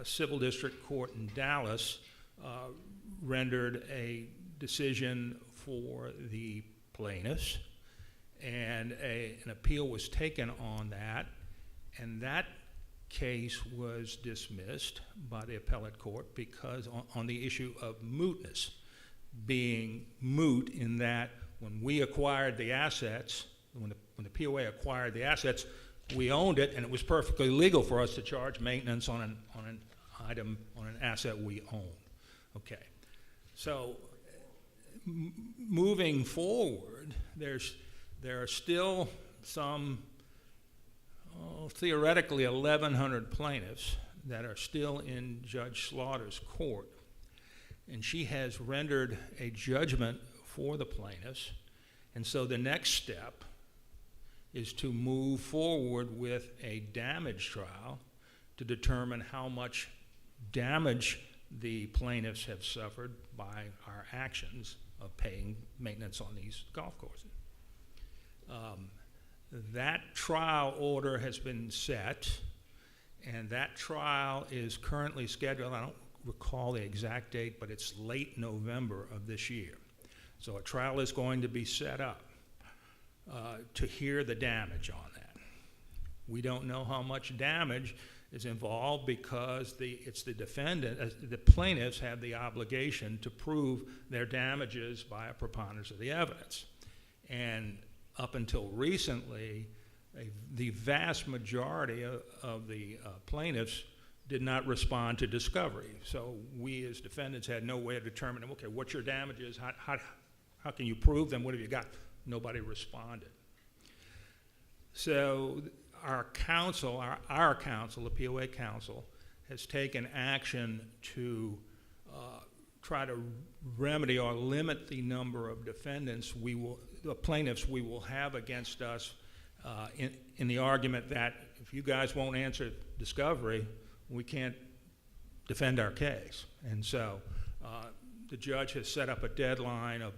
Speaker 16: Civil District Court in Dallas, rendered a decision for the plaintiffs, and an appeal was taken on that, and that case was dismissed by the appellate court because on the issue of mootness, being moot in that when we acquired the assets, when the POA acquired the assets, we owned it, and it was perfectly legal for us to charge maintenance on an item, on an asset we own. Okay. So moving forward, there are still some theoretically 1,100 plaintiffs that are still in Judge Slaughter's court, and she has rendered a judgment for the plaintiffs, and so the next step is to move forward with a damage trial to determine how much damage the plaintiffs have suffered by our actions of paying maintenance on these golf courses. That trial order has been set, and that trial is currently scheduled. I don't recall the exact date, but it's late November of this year. So a trial is going to be set up to hear the damage on that. We don't know how much damage is involved because it's the defendant, the plaintiffs have the obligation to prove their damages by a preponderance of the evidence. And up until recently, the vast majority of the plaintiffs did not respond to discovery. So we as defendants had no way of determining, okay, what's your damages? How can you prove them? What have you got? Nobody responded. So our counsel, the POA counsel, has taken action to try to remedy or limit the number of defendants the plaintiffs we will have against us in the argument that if you guys won't answer discovery, we can't defend our case. And so the judge has set up a deadline of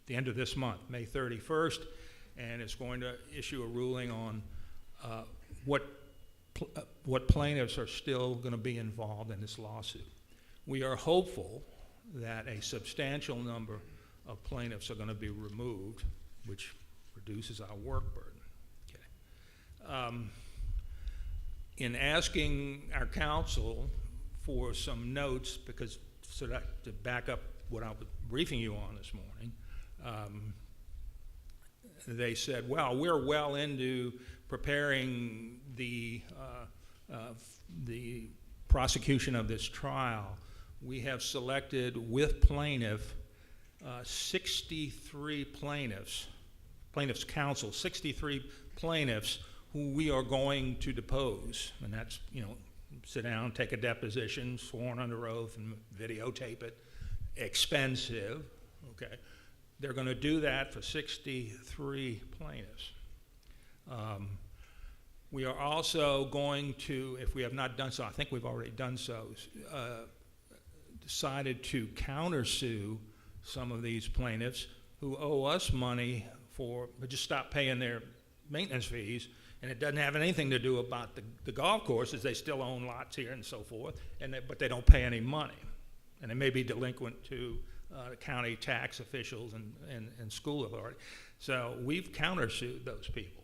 Speaker 16: the end of this month, May 31st, and is going to issue a ruling on what plaintiffs are still going to be involved in this lawsuit. We are hopeful that a substantial number of plaintiffs are going to be removed, which reduces our work burden. Okay. In asking our counsel for some notes, to back up what I was briefing you on this morning, they said, well, we're well into preparing the prosecution of this trial. We have selected with plaintiffs 63 plaintiffs counsel, 63 plaintiffs who we are going to depose. And that's, sit down, take a deposition, sworn under oath, and videotape it. Expensive, okay? They're going to do that for 63 plaintiffs. We are also going to, if we have not done so, I think we've already done so, decided to countersue some of these plaintiffs who owe us money but just stop paying their maintenance fees, and it doesn't have anything to do about the golf courses. They still own lots here and so forth, but they don't pay any money, and they may be delinquent to county tax officials and school authority. So we've countersued those people.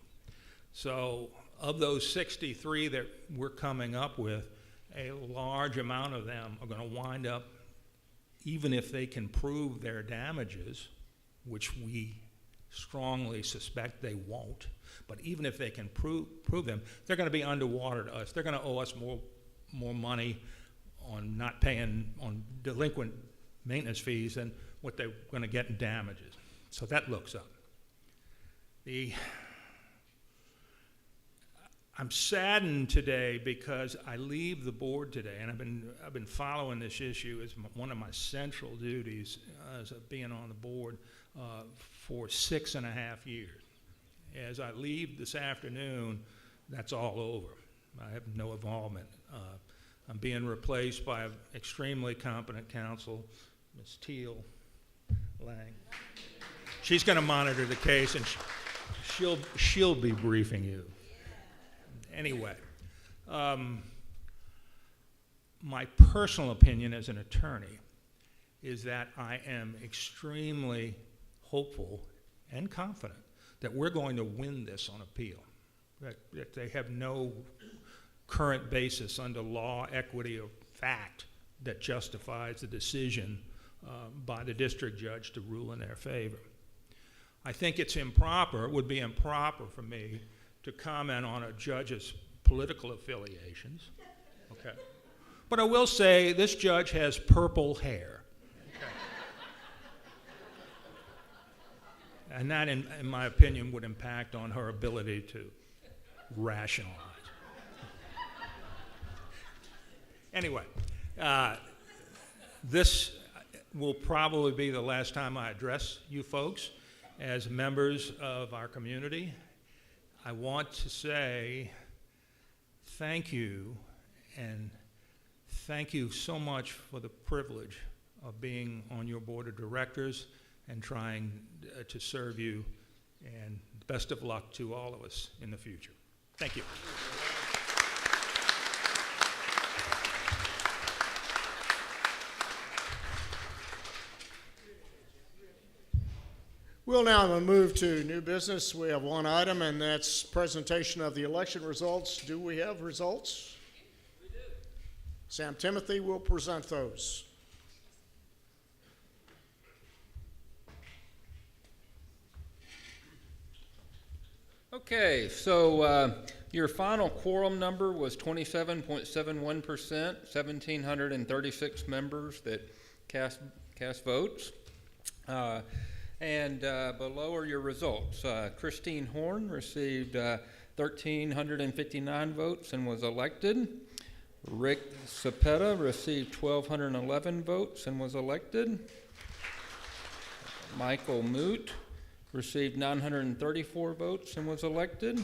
Speaker 16: So of those 63 that we're coming up with, a large amount of them are going to wind up, even if they can prove their damages, which we strongly suspect they won't, but even if they can prove them, they're going to be underwater to us. They're going to owe us more money on not paying on delinquent maintenance fees than what they're going to get in damages. So that looks up. I'm saddened today because I leave the board today, and I've been following this issue as one of my central duties as being on the board for 6.5 years. As I leave this afternoon, that's all over. I have no involvement. I'm being replaced by an extremely competent counsel, Ms. Teal Lang. She's going to monitor the case, and she'll be briefing you. Anyway, my personal opinion as an attorney is that I am extremely hopeful and confident that we're going to win this on appeal, that they have no current basis under law, equity, or fact that justifies the decision by the district judge to rule in their favor. I think it's improper, it would be improper for me to comment on a judge's political affiliations, okay? But I will say this judge has purple hair. Okay. And that, in my opinion, would impact on her ability to rationalize. Anyway, this will probably be the last time I address you folks as members of our community. I want to say thank you, and thank you so much for the privilege of being on your board of directors and trying to serve you, and best of luck to all of us in the future. Thank you.
Speaker 2: We'll now move to new business. We have one item, and that's presentation of the election results. Do we have results? We do. Sam Timothy will present those.
Speaker 1: Okay, so your final quorum number was 27.71%, 1,736 members that cast votes. And below are your results. Christine Horn received 1,359 votes and was elected. Rick Cepeda received 1,211 votes and was elected. Michael Moot received 934 votes and was elected.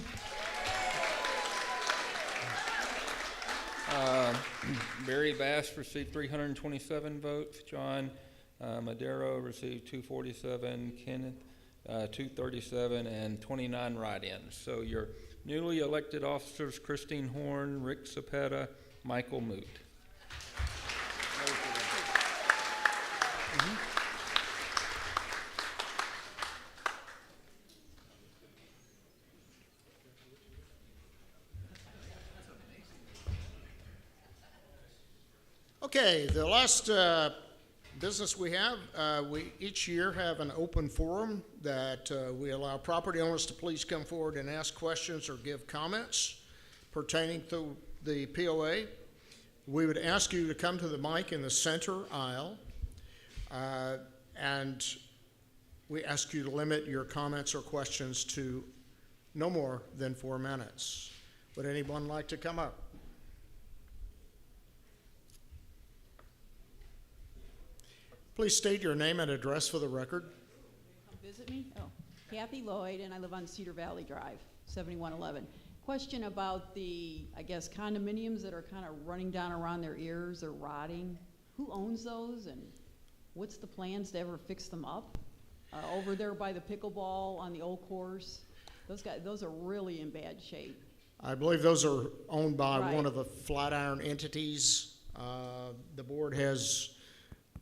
Speaker 1: Barry Bass received 327 votes. John Madero received 247, Kenneth 237, and 29 write-ins. So your newly elected officers, Christine Horn, Rick Cepeda, Michael Moot.
Speaker 2: Okay, the last business we have, we each year have an open forum that we allow property owners to please come forward and ask questions or give comments pertaining to the POA. We would ask you to come to the mic in the center aisle, and we ask you to limit your comments or questions to no more than 4 minutes. Would anyone like to come up? Please state your name and address for the record.
Speaker 17: Come visit me? Oh, Kathy Lloyd, and I live on Cedar Valley Drive, 7111. Question about the, I guess, condominiums that are kind of running down around their ears or rotting. Who owns those, and what's the plans to ever fix them up? Over there by the pickleball on the old course, those are really in bad shape.
Speaker 2: I believe those are owned by
Speaker 17: Right.
Speaker 2: one of the Flatiron entities. The board has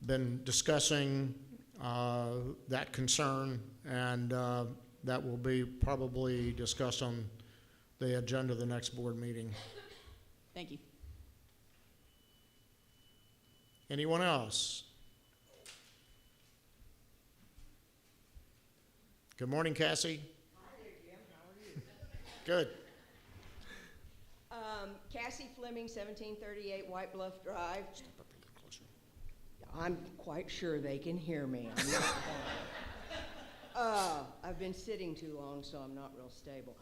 Speaker 2: been discussing that concern, and that will be probably discussed on the agenda of the next board meeting.
Speaker 17: Thank you.
Speaker 2: Anyone else? Good morning, Cassie.
Speaker 18: Hi there, Jim. How are you?
Speaker 2: Good.
Speaker 18: Cassie Fleming, 1738 White Bluff Drive. I'm quite sure they can hear me. I'm not I've been sitting too long, so I'm not real stable.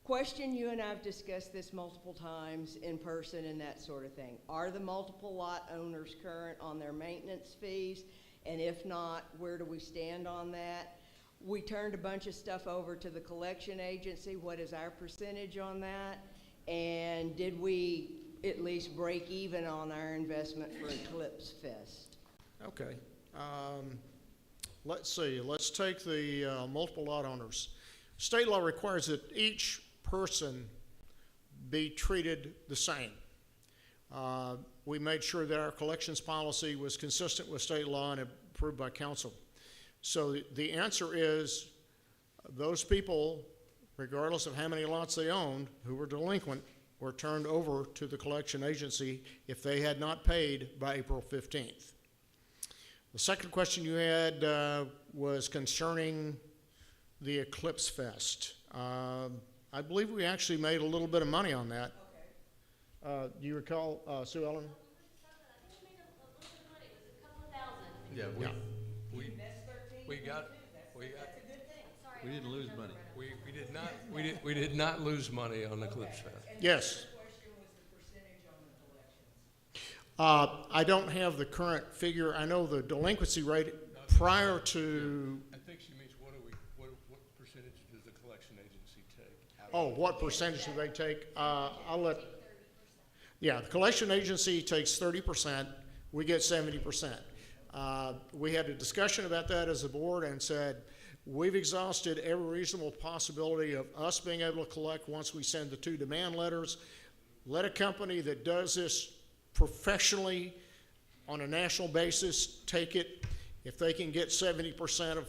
Speaker 18: Question, you and I have discussed this multiple times in person and that sort of thing. Are the multiple lot owners current on their maintenance fees? And if not, where do we stand on that? We turned a bunch of stuff over to the collection agency. What is our percentage on that? And did we at least break even on our investment for Eclipse Fest?
Speaker 2: Okay. Let's see. Let's take the multiple lot owners. State law requires that each person be treated the same. We made sure that our collections policy was consistent with state law and approved by council. So the answer is those people, regardless of how many lots they owned, who were delinquent, were turned over to the collection agency if they had not paid by April 15th. The second question you had was concerning the Eclipse Fest. I believe we actually made a little bit of money on that. Do you recall, Sue Ellen?
Speaker 3: Yeah,
Speaker 2: Yeah.
Speaker 3: We didn't lose money. We did not lose money on the Eclipse Fest.
Speaker 2: Yes. I don't have the current figure. I know the delinquency rate prior to.
Speaker 3: I think she means what percentage does the collection agency take?
Speaker 2: Oh, what percentage do they take? I'll let. Yeah, the collection agency takes 30%. We get 70%. We had a discussion about that as a board and said, we've exhausted every reasonable possibility of us being able to collect once we send the 2 demand letters. Let a company that does this professionally on a national basis take it. If they can get 70%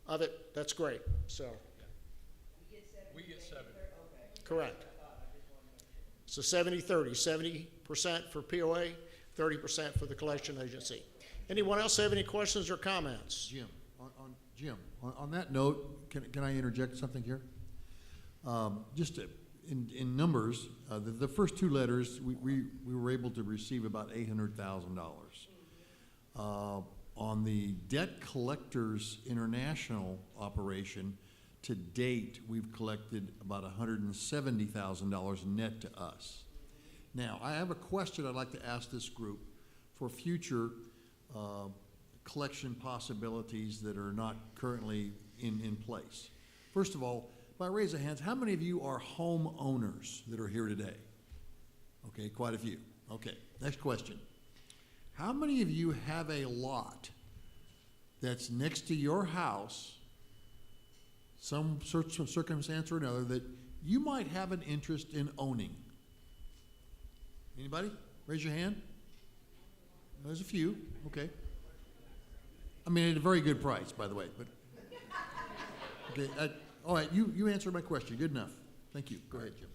Speaker 2: of it, that's great. So.
Speaker 3: We get 70.
Speaker 2: Correct. So 70-30, 70% for POA, 30% for the collection agency. Anyone else have any questions or comments?
Speaker 19: Jim, on that note, can I interject something here? Just in numbers, the first 2 letters, we were able to receive about $800,000. On the Debt Collectors International operation, to date, we've collected about $170,000 net to us. Now, I have a question I'd like to ask this group for future collection possibilities that are not currently in place. First of all, by raise of hands, how many of you are homeowners that are here today? Okay, quite a few. Okay, next question. How many of you have a lot that's next to your house, some sort of circumstance or another, that you might have an interest in owning? Anybody? Raise your hand. There's a few. Okay. I mean, at a very good price, by the way. But okay. All right. You answered my question. Good enough. Thank you. Go ahead, Jim.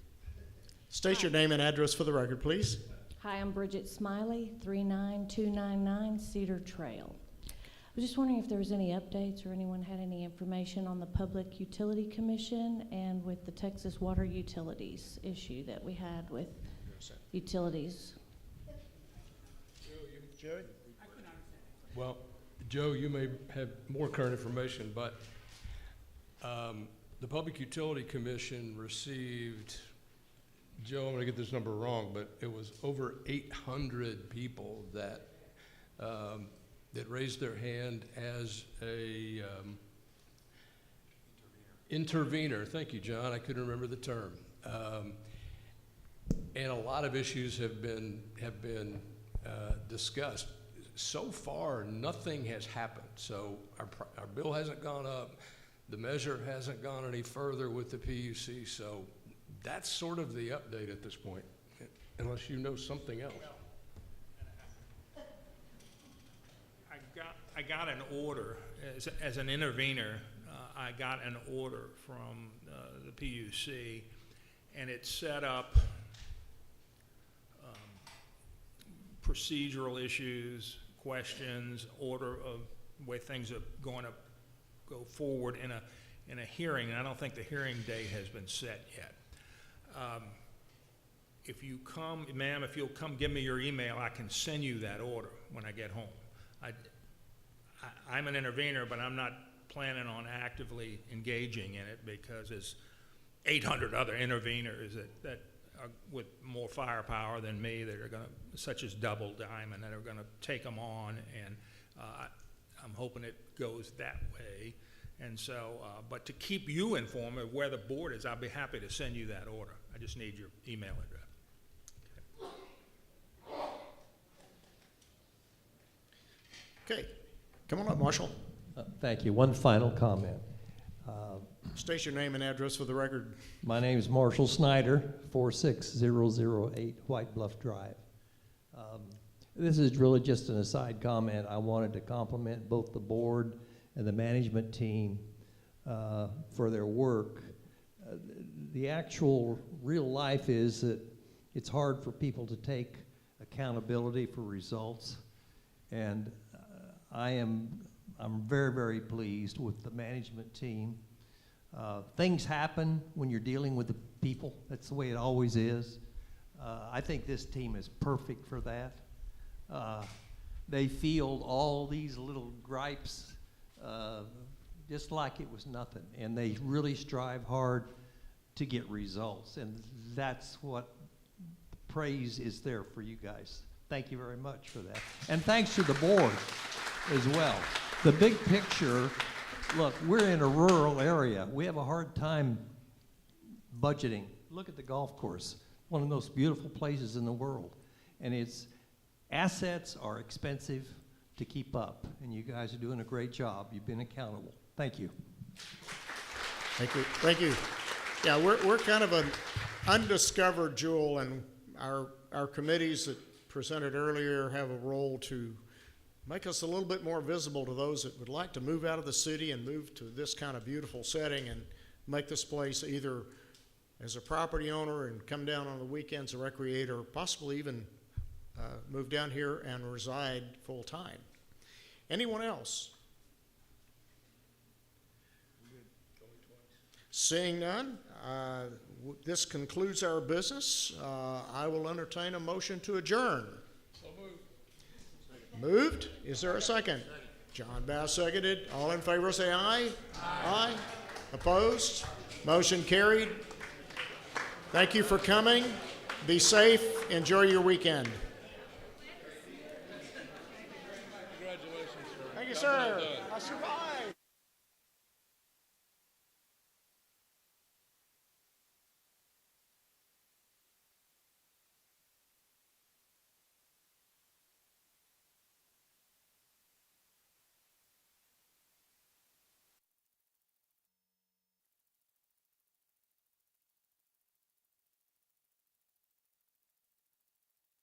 Speaker 2: State your name and address for the record, please.
Speaker 20: Hi, I'm Bridget Smiley, 39299 Cedar Trail. I was just wondering if there was any updates or anyone had any information on the Public Utility Commission and with the Texas Water Utilities issue that we had with utilities.
Speaker 2: Joey?
Speaker 3: Well, Joe, you may have more current information, but the Public Utility Commission received, Joe, I'm going to get this number wrong, but it was over 800 people that that raised their hand as a intervener. Thank you, John. I couldn't remember the term. And a lot of issues have been discussed. So far, nothing has happened. So our bill hasn't gone up. The measure hasn't gone any further with the PUC. So that's sort of the update at this point, unless you know something else.
Speaker 16: I got an order as an intervener. I got an order from the PUC, and it set up procedural issues, questions, order of where things are going to go forward in a hearing. And I don't think the hearing date has been set yet. If you come, ma'am, if you'll come give me your email, I can send you that order when I get home. I'm an intervener, but I'm not planning on actively engaging in it because there's 800 other interveners that are with more firepower than me that are going to, such as Double Diamond, that are going to take them on, and I'm hoping it goes that way. And so, but to keep you informed of where the board is, I'll be happy to send you that order. I just need your email address.
Speaker 2: Okay. Come on up, Marshall.
Speaker 5: Thank you. One final comment.
Speaker 2: State your name and address for the record.
Speaker 5: My name is Marshall Snyder, 46008 White Bluff Drive. This is really just an aside comment. I wanted to compliment both the board and the management team for their work. The actual real life is that it's hard for people to take accountability for results, and I'm very, very pleased with the management team Things happen when you're dealing with the people. That's the way it always is. I think this team is perfect for that. They field all these little gripes just like it was nothing, and they really strive hard to get results, and that's what praise is there for you guys. Thank you very much for that. And thanks to the board as well. The big picture, look, we're in a rural area. We have a hard time budgeting. Look at the golf course, one of the most beautiful places in the world. And assets are expensive to keep up, and you guys are doing a great job. You've been accountable. Thank you.
Speaker 2: Thank you. Thank you. Yeah, we're kind of an undiscovered jewel, and our committees that presented earlier have a role to make us a little bit more visible to those that would like to move out of the city and move to this kind of beautiful setting and make this place either as a property owner and come down on the weekends and recreate, or possibly even move down here and reside full time. Anyone else? Seeing none, this concludes our business. I will entertain a motion to adjourn.
Speaker 3: So moved.
Speaker 2: Moved? Is there a second? John Bass seconded. All in favor say aye. Aye. Opposed? Motion carried. Thank you for coming. Be safe. Enjoy your weekend.
Speaker 3: Congratulations, sir.
Speaker 2: Thank you, sir. I survived.